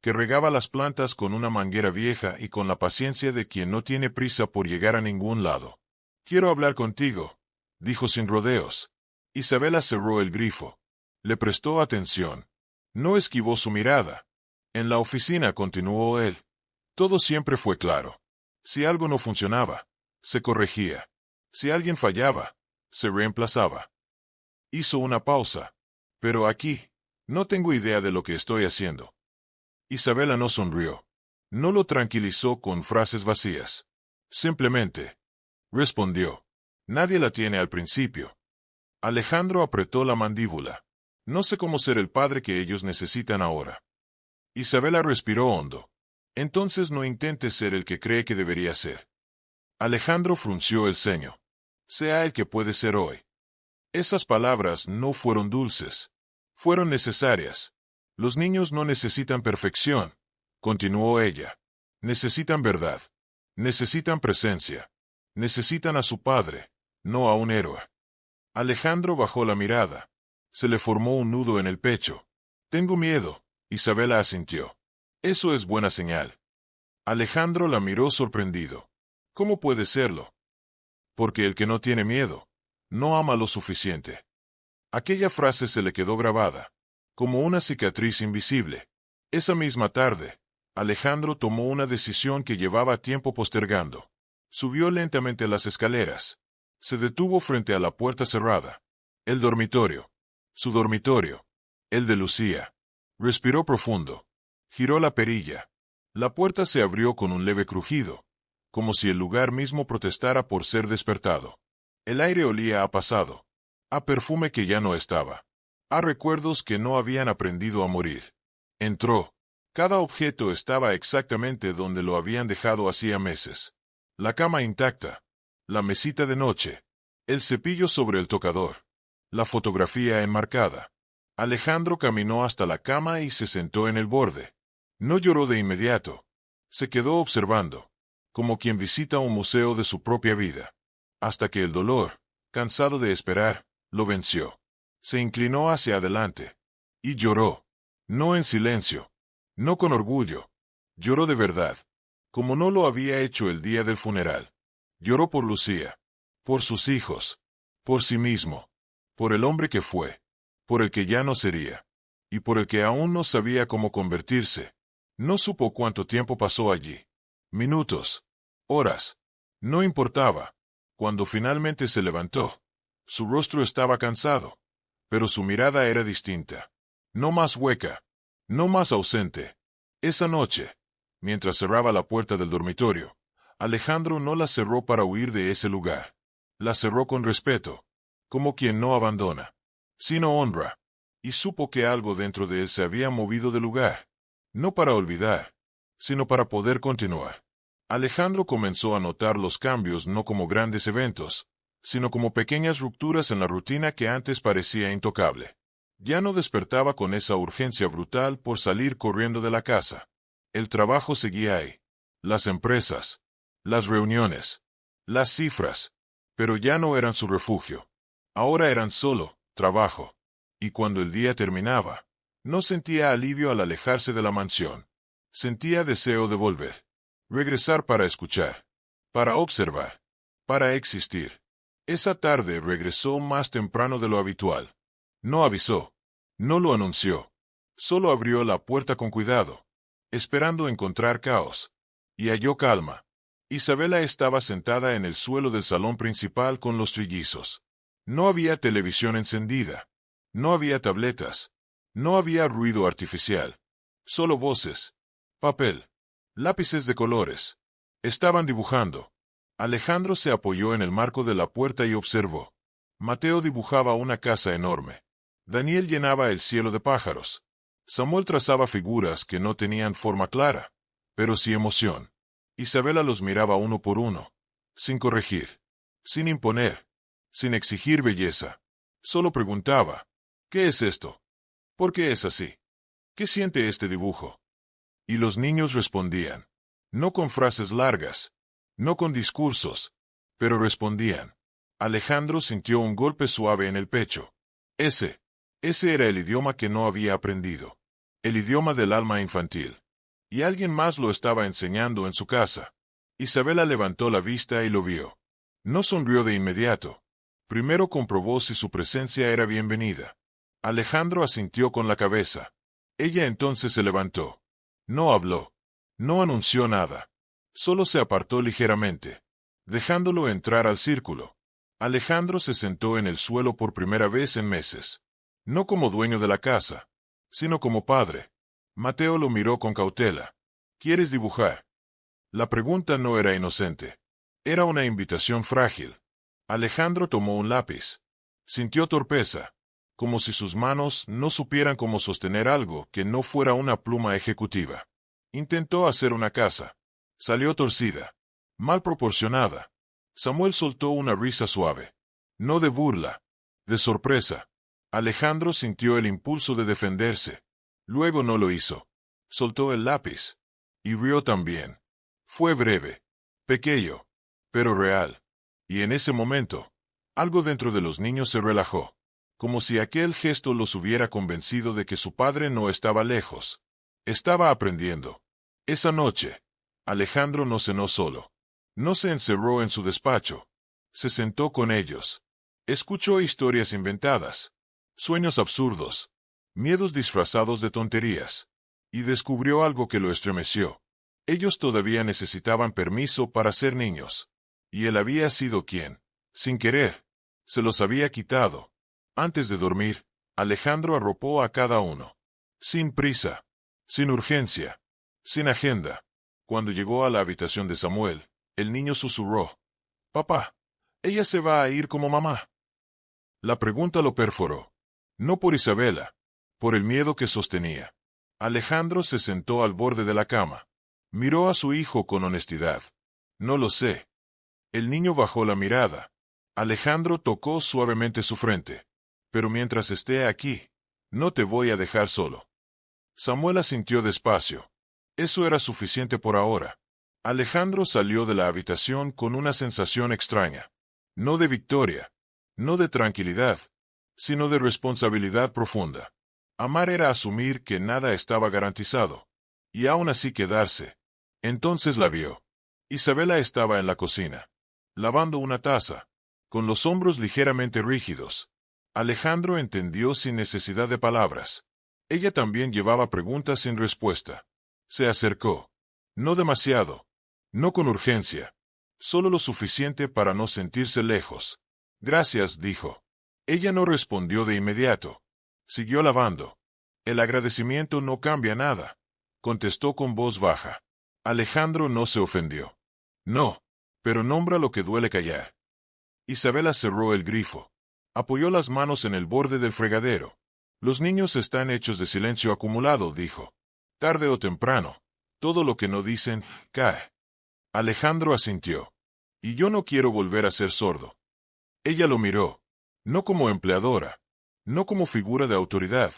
que regaba las plantas con una manguera vieja y con la paciencia de quien no tiene prisa por llegar a ningún lado. «Quiero hablar contigo», dijo sin rodeos. Isabela cerró el grifo. Le prestó atención. No esquivó su mirada. En la oficina, continuó él, todo siempre fue claro. Si algo no funcionaba, se corregía. Si alguien fallaba, se reemplazaba. Hizo una pausa. Pero aquí, no tengo idea de lo que estoy haciendo. Isabela no sonrió. No lo tranquilizó con frases vacías. Simplemente, respondió, nadie la tiene al principio. Alejandro apretó la mandíbula. No sé cómo ser el padre que ellos necesitan ahora. Isabela respiró hondo. Entonces no intentes ser el que cree que debería ser. Alejandro frunció el ceño. Sea el que puede ser hoy. Esas palabras no fueron dulces. Fueron necesarias. Los niños no necesitan perfección, continuó ella. Necesitan verdad. Necesitan presencia. Necesitan a su padre, no a un héroe. Alejandro bajó la mirada. Se le formó un nudo en el pecho. Tengo miedo, Isabela asintió. Eso es buena señal. Alejandro la miró sorprendido. ¿Cómo puede serlo? Porque el que no tiene miedo, no ama lo suficiente. Aquella frase se le quedó grabada, como una cicatriz invisible. Esa misma tarde, Alejandro tomó una decisión que llevaba tiempo postergando. Subió lentamente las escaleras. Se detuvo frente a la puerta cerrada. El dormitorio. Su dormitorio. El de Lucía. Respiró profundo. Giró la perilla. La puerta se abrió con un leve crujido, como si el lugar mismo protestara por ser despertado. El aire olía a pasado, a perfume que ya no estaba, a recuerdos que no habían aprendido a morir. Entró. Cada objeto estaba exactamente donde lo habían dejado hacía meses. La cama intacta, la mesita de noche, el cepillo sobre el tocador, la fotografía enmarcada. Alejandro caminó hasta la cama y se sentó en el borde. No lloró de inmediato. Se quedó observando, como quien visita un museo de su propia vida, hasta que el dolor, cansado de esperar, lo venció. Se inclinó hacia adelante. Y lloró. No en silencio. No con orgullo. Lloró de verdad, como no lo había hecho el día del funeral. Lloró por Lucía, por sus hijos, por sí mismo, por el hombre que fue, por el que ya no sería, y por el que aún no sabía cómo convertirse. No supo cuánto tiempo pasó allí. Minutos, horas, no importaba. Cuando finalmente se levantó, su rostro estaba cansado, pero su mirada era distinta. No más hueca, no más ausente. Esa noche, mientras cerraba la puerta del dormitorio, Alejandro no la cerró para huir de ese lugar. La cerró con respeto, como quien no abandona, sino honra, y supo que algo dentro de él se había movido de lugar, no para olvidar, sino para poder continuar. Alejandro comenzó a notar los cambios no como grandes eventos, sino como pequeñas rupturas en la rutina que antes parecía intocable. Ya no despertaba con esa urgencia brutal por salir corriendo de la casa. El trabajo seguía ahí. Las empresas, las reuniones, las cifras, pero ya no eran su refugio. Ahora eran solo trabajo. Y cuando el día terminaba, no sentía alivio al alejarse de la mansión. Sentía deseo de volver. Regresar para escuchar, para observar, para existir. Esa tarde regresó más temprano de lo habitual. No avisó. No lo anunció. Solo abrió la puerta con cuidado, esperando encontrar caos. Y halló calma. Isabela estaba sentada en el suelo del salón principal con los trillizos. No había televisión encendida. No había tabletas. No había ruido artificial. Solo voces. Papel. Lápices de colores. Estaban dibujando. Alejandro se apoyó en el marco de la puerta y observó. Mateo dibujaba una casa enorme. Daniel llenaba el cielo de pájaros. Samuel trazaba figuras que no tenían forma clara, pero sí emoción. Isabela los miraba uno por uno, sin corregir, sin imponer, sin exigir belleza. Solo preguntaba, ¿qué es esto? ¿Por qué es así? ¿Qué siente este dibujo? Y los niños respondían, no con frases largas, no con discursos, pero respondían. Alejandro sintió un golpe suave en el pecho. Ese era el idioma que no había aprendido. El idioma del alma infantil. Y alguien más lo estaba enseñando en su casa. Isabela levantó la vista y lo vio. No sonrió de inmediato. Primero comprobó si su presencia era bienvenida. Alejandro asintió con la cabeza. Ella entonces se levantó. No habló. No anunció nada. Solo se apartó ligeramente, dejándolo entrar al círculo. Alejandro se sentó en el suelo por primera vez en meses. No como dueño de la casa, sino como padre. Mateo lo miró con cautela. ¿Quieres dibujar? La pregunta no era inocente. Era una invitación frágil. Alejandro tomó un lápiz. Sintió torpeza, como si sus manos no supieran cómo sostener algo que no fuera una pluma ejecutiva. Intentó hacer una casa. Salió torcida, mal proporcionada. Samuel soltó una risa suave. No de burla, de sorpresa. Alejandro sintió el impulso de defenderse. Luego no lo hizo. Soltó el lápiz. Y rió también. Fue breve, pequeño, pero real. Y en ese momento, algo dentro de los niños se relajó, como si aquel gesto los hubiera convencido de que su padre no estaba lejos. Estaba aprendiendo. Esa noche, Alejandro no cenó solo. No se encerró en su despacho. Se sentó con ellos. Escuchó historias inventadas, sueños absurdos, miedos disfrazados de tonterías. Y descubrió algo que lo estremeció. Ellos todavía necesitaban permiso para ser niños. Y él había sido quien, sin querer, se los había quitado. Antes de dormir, Alejandro arropó a cada uno. Sin prisa, sin urgencia, sin agenda. Cuando llegó a la habitación de Samuel, el niño susurró. «Papá, ella se va a ir como mamá». La pregunta lo perforó. No por Isabela, por el miedo que sostenía. Alejandro se sentó al borde de la cama. Miró a su hijo con honestidad. «No lo sé». El niño bajó la mirada. Alejandro tocó suavemente su frente. «Pero mientras esté aquí, no te voy a dejar solo». Samuel asintió despacio. Eso era suficiente por ahora. Alejandro salió de la habitación con una sensación extraña. No de victoria, no de tranquilidad, sino de responsabilidad profunda. Amar era asumir que nada estaba garantizado, y aún así quedarse. Entonces la vio. Isabela estaba en la cocina, lavando una taza, con los hombros ligeramente rígidos. Alejandro entendió sin necesidad de palabras. Ella también llevaba preguntas sin respuesta. Se acercó. No demasiado. No con urgencia. Solo lo suficiente para no sentirse lejos. «Gracias», dijo. Ella no respondió de inmediato. Siguió lavando. «El agradecimiento no cambia nada», contestó con voz baja. Alejandro no se ofendió. «No, pero nombra lo que duele callar». Isabela cerró el grifo. Apoyó las manos en el borde del fregadero. «Los niños están hechos de silencio acumulado», dijo. «Tarde o temprano, todo lo que no dicen, cae». Alejandro asintió. «Y yo no quiero volver a ser sordo». Ella lo miró. No como empleadora, no como figura de autoridad,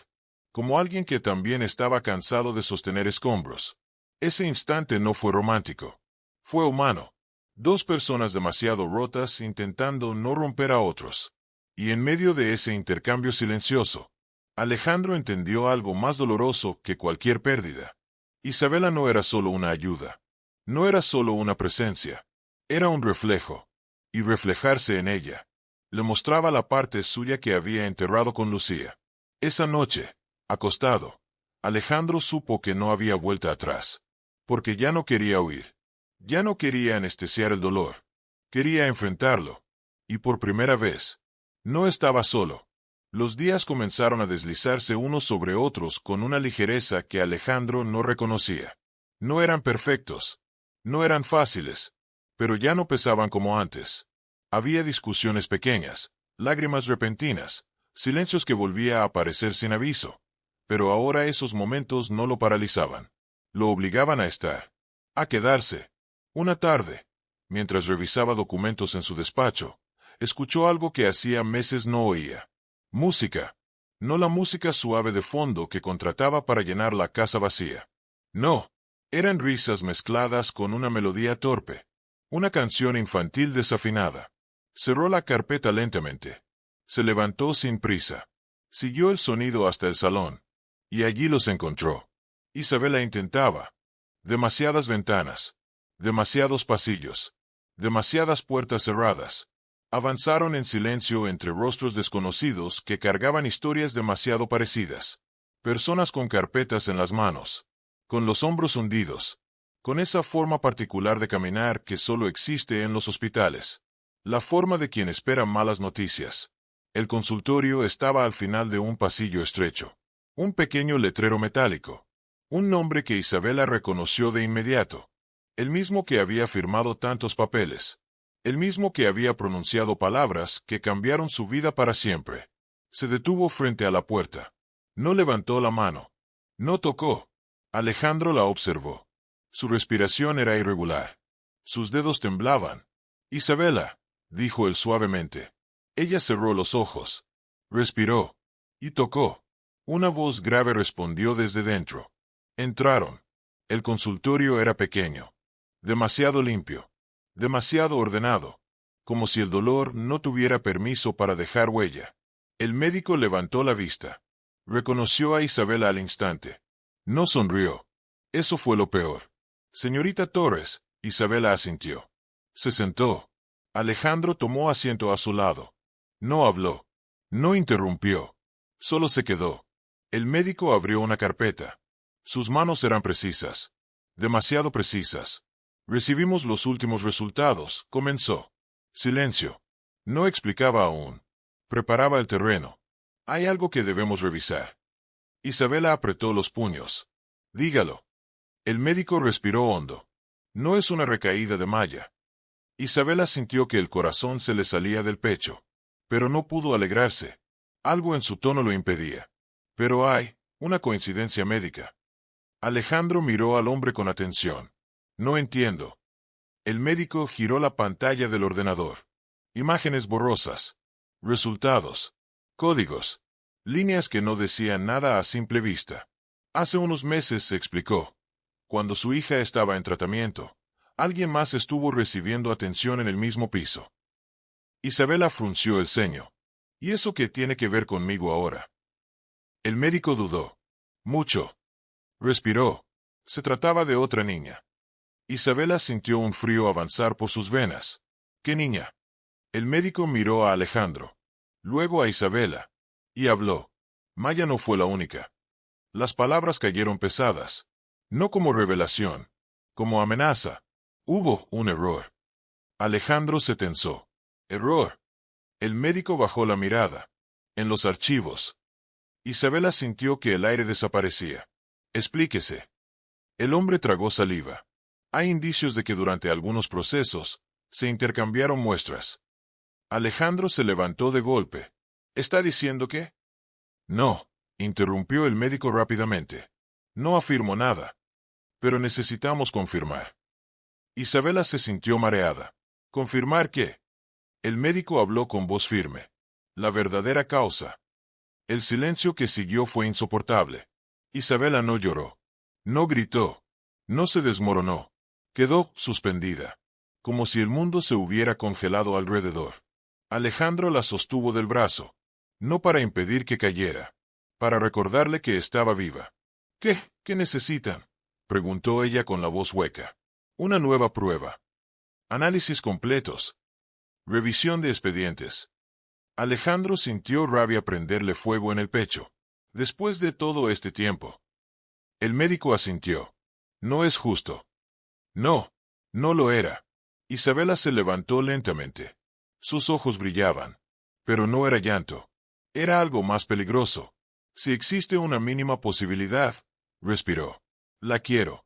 como alguien que también estaba cansado de sostener escombros. Ese instante no fue romántico. Fue humano. Dos personas demasiado rotas intentando no romper a otros. Y en medio de ese intercambio silencioso, Alejandro entendió algo más doloroso que cualquier pérdida. Isabela no era solo una ayuda. No era solo una presencia. Era un reflejo. Y reflejarse en ella Le mostraba la parte suya que había enterrado con Lucía. Esa noche, acostado, Alejandro supo que no había vuelta atrás. Porque ya no quería huir. Ya no quería anestesiar el dolor. Quería enfrentarlo. Y por primera vez, no estaba solo. Los días comenzaron a deslizarse unos sobre otros con una ligereza que Alejandro no reconocía. No eran perfectos. No eran fáciles. Pero ya no pesaban como antes. Había discusiones pequeñas, lágrimas repentinas, silencios que volvía a aparecer sin aviso. Pero ahora esos momentos no lo paralizaban. Lo obligaban a estar. A quedarse. Una tarde, mientras revisaba documentos en su despacho, escuchó algo que hacía meses no oía. Música. No la música suave de fondo que contrataba para llenar la casa vacía. No. Eran risas mezcladas con una melodía torpe. Una canción infantil desafinada. Cerró la carpeta lentamente. Se levantó sin prisa. Siguió el sonido hasta el salón. Y allí los encontró. Isabela intentaba. Demasiadas ventanas. Demasiados pasillos. Demasiadas puertas cerradas. Avanzaron en silencio entre rostros desconocidos que cargaban historias demasiado parecidas. Personas con carpetas en las manos. Con los hombros hundidos. Con esa forma particular de caminar que solo existe en los hospitales. La forma de quien espera malas noticias. El consultorio estaba al final de un pasillo estrecho. Un pequeño letrero metálico. Un nombre que Isabela reconoció de inmediato. El mismo que había firmado tantos papeles. El mismo que había pronunciado palabras que cambiaron su vida para siempre. Se detuvo frente a la puerta. No levantó la mano. No tocó. Alejandro la observó. Su respiración era irregular. Sus dedos temblaban. Isabela, dijo él suavemente. Ella cerró los ojos. Respiró. Y tocó. Una voz grave respondió desde dentro. Entraron. El consultorio era pequeño. Demasiado limpio. Demasiado ordenado. Como si el dolor no tuviera permiso para dejar huella. El médico levantó la vista. Reconoció a Isabela al instante. No sonrió. Eso fue lo peor. Señorita Torres, Isabela asintió. Se sentó. Alejandro tomó asiento a su lado. No habló. No interrumpió. Solo se quedó. El médico abrió una carpeta. Sus manos eran precisas. Demasiado precisas. Recibimos los últimos resultados, comenzó. Silencio. No explicaba aún. Preparaba el terreno. Hay algo que debemos revisar. Isabela apretó los puños. Dígalo. El médico respiró hondo. No es una recaída de malla. Isabela sintió que el corazón se le salía del pecho. Pero no pudo alegrarse. Algo en su tono lo impedía. Pero hay una coincidencia médica. Alejandro miró al hombre con atención. No entiendo. El médico giró la pantalla del ordenador. Imágenes borrosas. Resultados. Códigos. Líneas que no decían nada a simple vista. Hace unos meses se explicó. Cuando su hija estaba en tratamiento, alguien más estuvo recibiendo atención en el mismo piso. Isabela frunció el ceño. ¿Y eso qué tiene que ver conmigo ahora? El médico dudó. Mucho. Respiró. Se trataba de otra niña. Isabela sintió un frío avanzar por sus venas. ¿Qué niña? El médico miró a Alejandro. Luego a Isabela. Y habló. Maya no fue la única. Las palabras cayeron pesadas. No como revelación. Como amenaza. Hubo un error. Alejandro se tensó. Error. El médico bajó la mirada. En los archivos. Isabela sintió que el aire desaparecía. Explíquese. El hombre tragó saliva. Hay indicios de que durante algunos procesos se intercambiaron muestras. Alejandro se levantó de golpe. ¿Está diciendo que? No, interrumpió el médico rápidamente. No afirmo nada. Pero necesitamos confirmar. Isabela se sintió mareada. ¿Confirmar qué? El médico habló con voz firme. La verdadera causa. El silencio que siguió fue insoportable. Isabela no lloró. No gritó. No se desmoronó. Quedó suspendida. Como si el mundo se hubiera congelado alrededor. Alejandro la sostuvo del brazo. No para impedir que cayera. Para recordarle que estaba viva. ¿Qué necesitan? Preguntó ella con la voz hueca. Una nueva prueba. Análisis completos. Revisión de expedientes. Alejandro sintió rabia prenderle fuego en el pecho. Después de todo este tiempo. El médico asintió. No es justo. No, no lo era. Isabela se levantó lentamente. Sus ojos brillaban. Pero no era llanto. Era algo más peligroso. Si existe una mínima posibilidad, respiró. La quiero.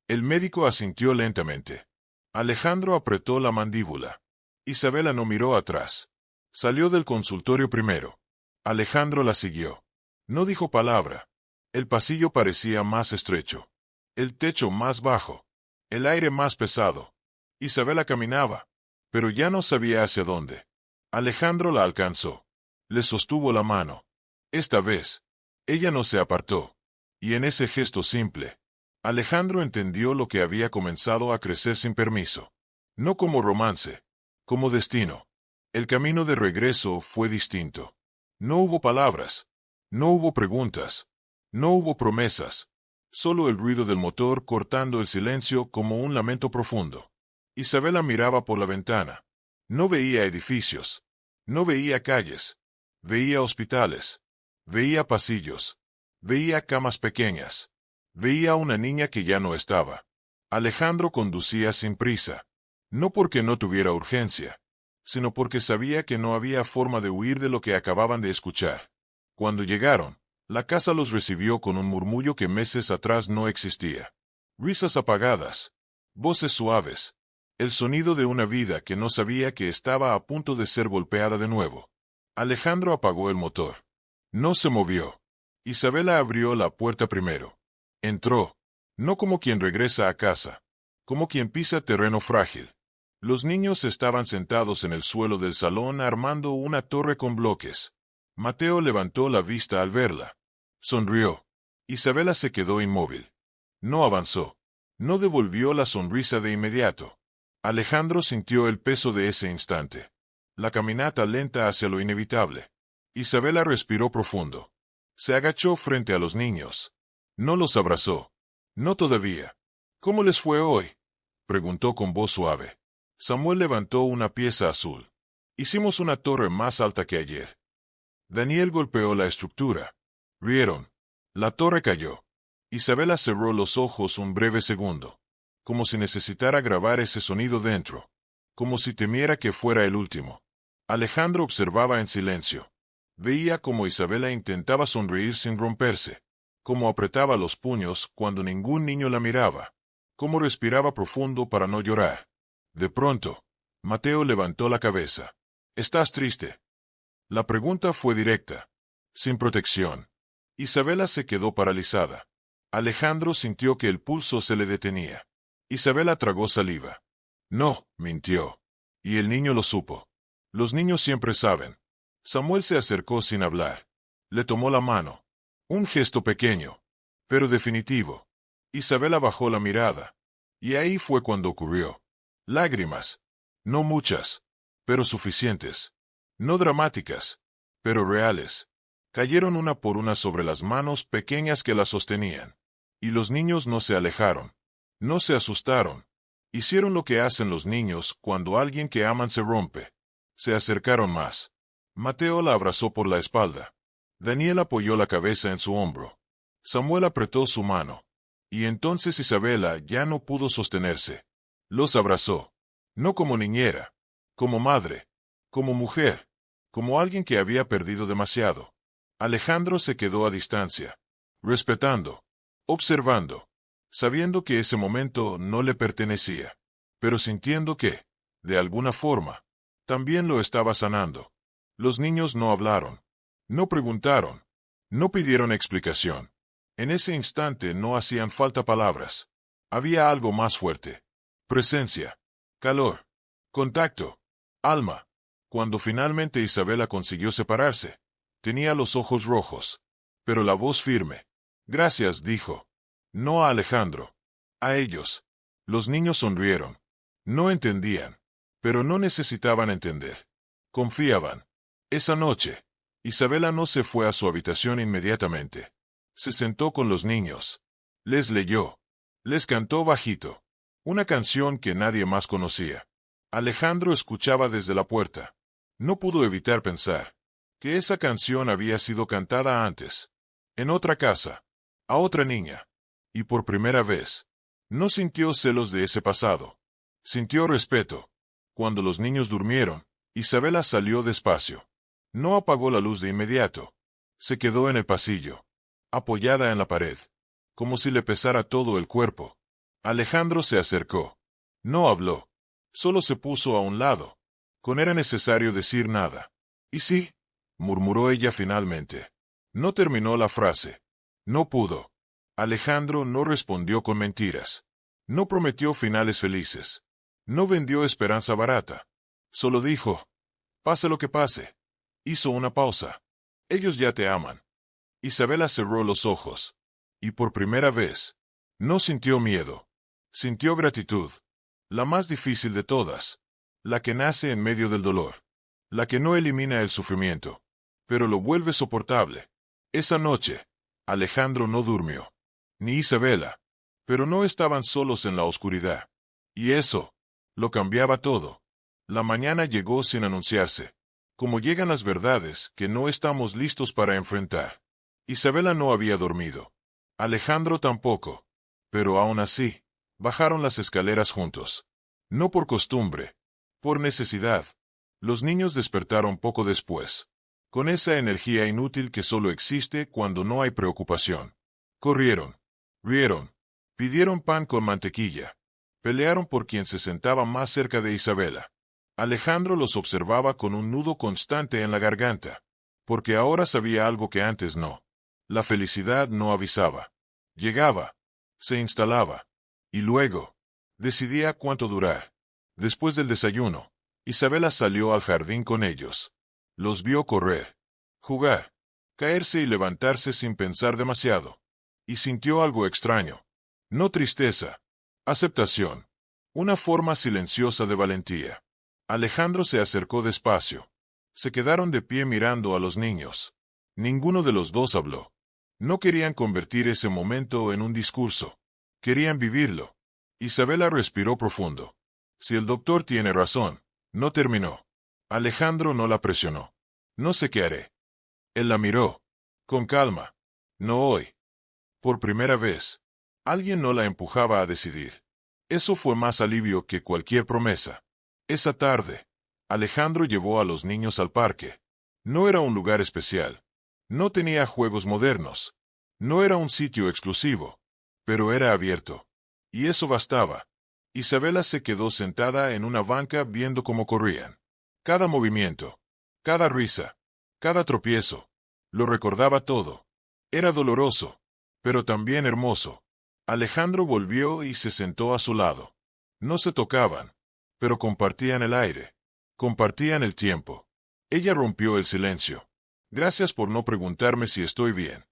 El médico asintió lentamente. Alejandro apretó la mandíbula. Isabela no miró atrás. Salió del consultorio primero. Alejandro la siguió. No dijo palabra. El pasillo parecía más estrecho. El techo más bajo. El aire más pesado. Isabela caminaba, pero ya no sabía hacia dónde. Alejandro la alcanzó. Le sostuvo la mano. Esta vez, ella no se apartó. Y en ese gesto simple, Alejandro entendió lo que había comenzado a crecer sin permiso. No como romance, como destino. El camino de regreso fue distinto. No hubo palabras. No hubo preguntas. No hubo promesas. Solo el ruido del motor cortando el silencio como un lamento profundo. Isabela miraba por la ventana. No veía edificios. No veía calles. Veía hospitales. Veía pasillos. Veía camas pequeñas. Veía a una niña que ya no estaba. Alejandro conducía sin prisa. No porque no tuviera urgencia, sino porque sabía que no había forma de huir de lo que acababan de escuchar. Cuando llegaron, la casa los recibió con un murmullo que meses atrás no existía. Risas apagadas. Voces suaves. El sonido de una vida que no sabía que estaba a punto de ser golpeada de nuevo. Alejandro apagó el motor. No se movió. Isabela abrió la puerta primero. Entró. No como quien regresa a casa. Como quien pisa terreno frágil. Los niños estaban sentados en el suelo del salón armando una torre con bloques. Mateo levantó la vista al verla. Sonrió. Isabela se quedó inmóvil. No avanzó. No devolvió la sonrisa de inmediato. Alejandro sintió el peso de ese instante. La caminata lenta hacia lo inevitable. Isabela respiró profundo. Se agachó frente a los niños. No los abrazó. No todavía. ¿Cómo les fue hoy?, preguntó con voz suave. Samuel levantó una pieza azul. Hicimos una torre más alta que ayer. Daniel golpeó la estructura. Rieron. La torre cayó. Isabela cerró los ojos un breve segundo. Como si necesitara grabar ese sonido dentro. Como si temiera que fuera el último. Alejandro observaba en silencio. Veía cómo Isabela intentaba sonreír sin romperse. Cómo apretaba los puños cuando ningún niño la miraba. Cómo respiraba profundo para no llorar. De pronto, Mateo levantó la cabeza. ¿Estás triste? La pregunta fue directa. Sin protección. Isabela se quedó paralizada. Alejandro sintió que el pulso se le detenía. Isabela tragó saliva. No, mintió. Y el niño lo supo. Los niños siempre saben. Samuel se acercó sin hablar. Le tomó la mano. Un gesto pequeño, pero definitivo. Isabela bajó la mirada. Y ahí fue cuando ocurrió. Lágrimas. No muchas, pero suficientes. No dramáticas, pero reales. Cayeron una por una sobre las manos pequeñas que la sostenían. Y los niños no se alejaron. No se asustaron. Hicieron lo que hacen los niños cuando alguien que aman se rompe. Se acercaron más. Mateo la abrazó por la espalda. Daniel apoyó la cabeza en su hombro. Samuel apretó su mano. Y entonces Isabela ya no pudo sostenerse. Los abrazó. No como niñera. Como madre. Como mujer. Como alguien que había perdido demasiado. Alejandro se quedó a distancia. Respetando. Observando. Sabiendo que ese momento no le pertenecía. Pero sintiendo que, de alguna forma, también lo estaba sanando. Los niños no hablaron. No preguntaron. No pidieron explicación. En ese instante no hacían falta palabras. Había algo más fuerte. Presencia. Calor. Contacto. Alma. Cuando finalmente Isabela consiguió separarse, tenía los ojos rojos. Pero la voz firme. Gracias, dijo. No a Alejandro. A ellos. Los niños sonrieron. No entendían. Pero no necesitaban entender. Confiaban. Esa noche, Isabela no se fue a su habitación inmediatamente. Se sentó con los niños. Les leyó. Les cantó bajito. Una canción que nadie más conocía. Alejandro escuchaba desde la puerta. No pudo evitar pensar que esa canción había sido cantada antes, en otra casa, a otra niña, y por primera vez, no sintió celos de ese pasado. Sintió respeto. Cuando los niños durmieron, Isabela salió despacio. No apagó la luz de inmediato. Se quedó en el pasillo, apoyada en la pared, como si le pesara todo el cuerpo. Alejandro se acercó. No habló. Solo se puso a un lado. No era necesario decir nada. ¿Y sí? Murmuró ella finalmente. No terminó la frase. No pudo. Alejandro no respondió con mentiras. No prometió finales felices. No vendió esperanza barata. Solo dijo, pase lo que pase. Hizo una pausa. Ellos ya te aman. Isabela cerró los ojos. Y por primera vez, no sintió miedo. Sintió gratitud. La más difícil de todas. La que nace en medio del dolor. La que no elimina el sufrimiento, pero lo vuelve soportable. Esa noche, Alejandro no durmió. Ni Isabela. Pero no estaban solos en la oscuridad. Y eso lo cambiaba todo. La mañana llegó sin anunciarse. Como llegan las verdades que no estamos listos para enfrentar. Isabela no había dormido. Alejandro tampoco. Pero aún así, bajaron las escaleras juntos. No por costumbre. Por necesidad. Los niños despertaron poco después. Con esa energía inútil que solo existe cuando no hay preocupación. Corrieron. Rieron. Pidieron pan con mantequilla. Pelearon por quien se sentaba más cerca de Isabela. Alejandro los observaba con un nudo constante en la garganta. Porque ahora sabía algo que antes no. La felicidad no avisaba. Llegaba. Se instalaba. Y luego, decidía cuánto durar. Después del desayuno, Isabela salió al jardín con ellos. Los vio correr, jugar, caerse y levantarse sin pensar demasiado. Y sintió algo extraño. No tristeza, aceptación. Una forma silenciosa de valentía. Alejandro se acercó despacio. Se quedaron de pie mirando a los niños. Ninguno de los dos habló. No querían convertir ese momento en un discurso. Querían vivirlo. Isabela respiró profundo. Si el doctor tiene razón, no terminó. Alejandro no la presionó. No sé qué haré. Él la miró. Con calma. No hoy. Por primera vez, alguien no la empujaba a decidir. Eso fue más alivio que cualquier promesa. Esa tarde, Alejandro llevó a los niños al parque. No era un lugar especial. No tenía juegos modernos. No era un sitio exclusivo. Pero era abierto. Y eso bastaba. Isabela se quedó sentada en una banca viendo cómo corrían. Cada movimiento, cada risa, cada tropiezo. Lo recordaba todo. Era doloroso, pero también hermoso. Alejandro volvió y se sentó a su lado. No se tocaban, pero compartían el aire. Compartían el tiempo. Ella rompió el silencio. Gracias por no preguntarme si estoy bien.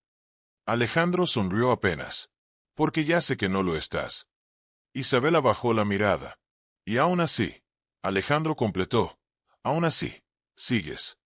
Alejandro sonrió apenas. Porque ya sé que no lo estás. Isabela bajó la mirada. Y aún así, Alejandro completó. Aún así, sigues.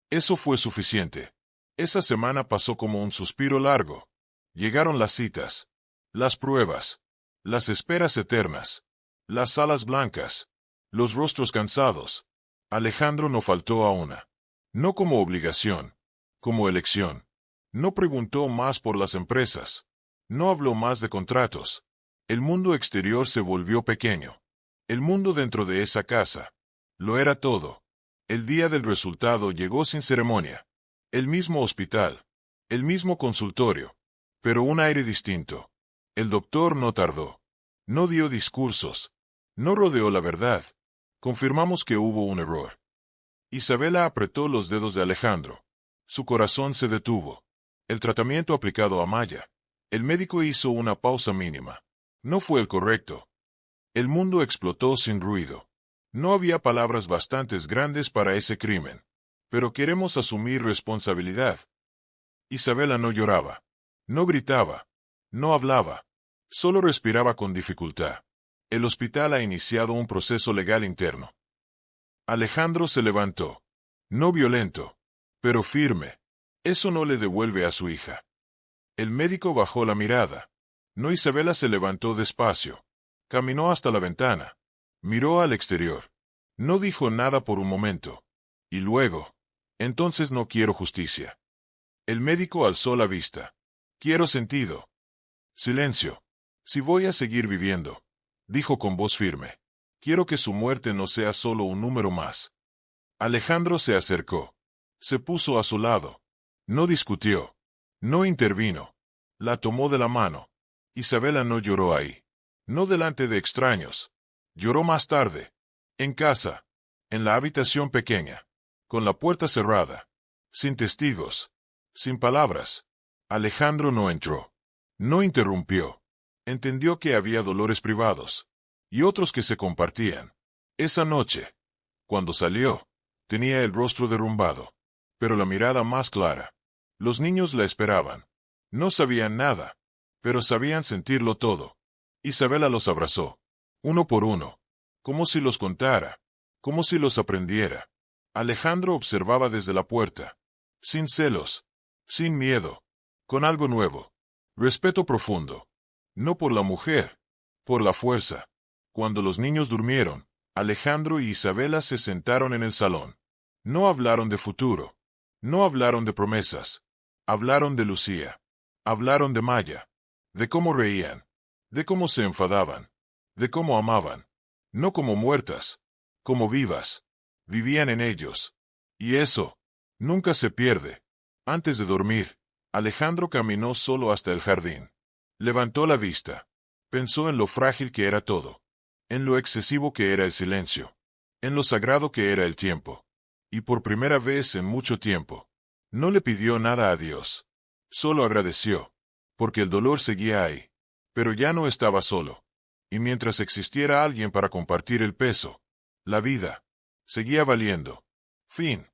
Eso fue suficiente. Esa semana pasó como un suspiro largo. Llegaron las citas, las pruebas, las esperas eternas, las salas blancas, los rostros cansados. Alejandro no faltó a una. No como obligación, como elección. No preguntó más por las empresas. No habló más de contratos. El mundo exterior se volvió pequeño. El mundo dentro de esa casa. Lo era todo. El día del resultado llegó sin ceremonia. El mismo hospital. El mismo consultorio. Pero un aire distinto. El doctor no tardó. No dio discursos. No rodeó la verdad. Confirmamos que hubo un error. Isabela apretó los dedos de Alejandro. Su corazón se detuvo. El tratamiento aplicado a Maya. El médico hizo una pausa mínima. No fue el correcto. El mundo explotó sin ruido. No había palabras bastantes grandes para ese crimen. Pero queremos asumir responsabilidad. Isabela no lloraba. No gritaba. No hablaba. Solo respiraba con dificultad. El hospital ha iniciado un proceso legal interno. Alejandro se levantó. No violento, pero firme. Eso no le devuelve a su hija. El médico bajó la mirada. No, Isabela se levantó despacio. Caminó hasta la ventana. Miró al exterior. No dijo nada por un momento. Y luego, entonces no quiero justicia. El médico alzó la vista. Quiero sentido. Silencio. Si voy a seguir viviendo, dijo con voz firme, quiero que su muerte no sea solo un número más. Alejandro se acercó. Se puso a su lado. No discutió. No intervino. La tomó de la mano. Isabela no lloró ahí. No delante de extraños. Lloró más tarde. En casa. En la habitación pequeña. Con la puerta cerrada. Sin testigos. Sin palabras. Alejandro no entró. No interrumpió. Entendió que había dolores privados. Y otros que se compartían. Esa noche, cuando salió, tenía el rostro derrumbado. Pero la mirada más clara. Los niños la esperaban. No sabían nada. Pero sabían sentirlo todo. Isabela los abrazó. Uno por uno. Como si los contara. Como si los aprendiera. Alejandro observaba desde la puerta. Sin celos. Sin miedo. Con algo nuevo. Respeto profundo. No por la mujer. Por la fuerza. Cuando los niños durmieron, Alejandro y Isabela se sentaron en el salón. No hablaron de futuro. No hablaron de promesas. Hablaron de Lucía. Hablaron de Maya. De cómo reían. De cómo se enfadaban. De cómo amaban. No como muertas. Como vivas. Vivían en ellos. Y eso nunca se pierde. Antes de dormir, Alejandro caminó solo hasta el jardín. Levantó la vista. Pensó en lo frágil que era todo. En lo excesivo que era el silencio. En lo sagrado que era el tiempo. Y por primera vez en mucho tiempo, no le pidió nada a Dios. Solo agradeció. Porque el dolor seguía ahí. Pero ya no estaba solo. Y mientras existiera alguien para compartir el peso, la vida seguía valiendo. Fin.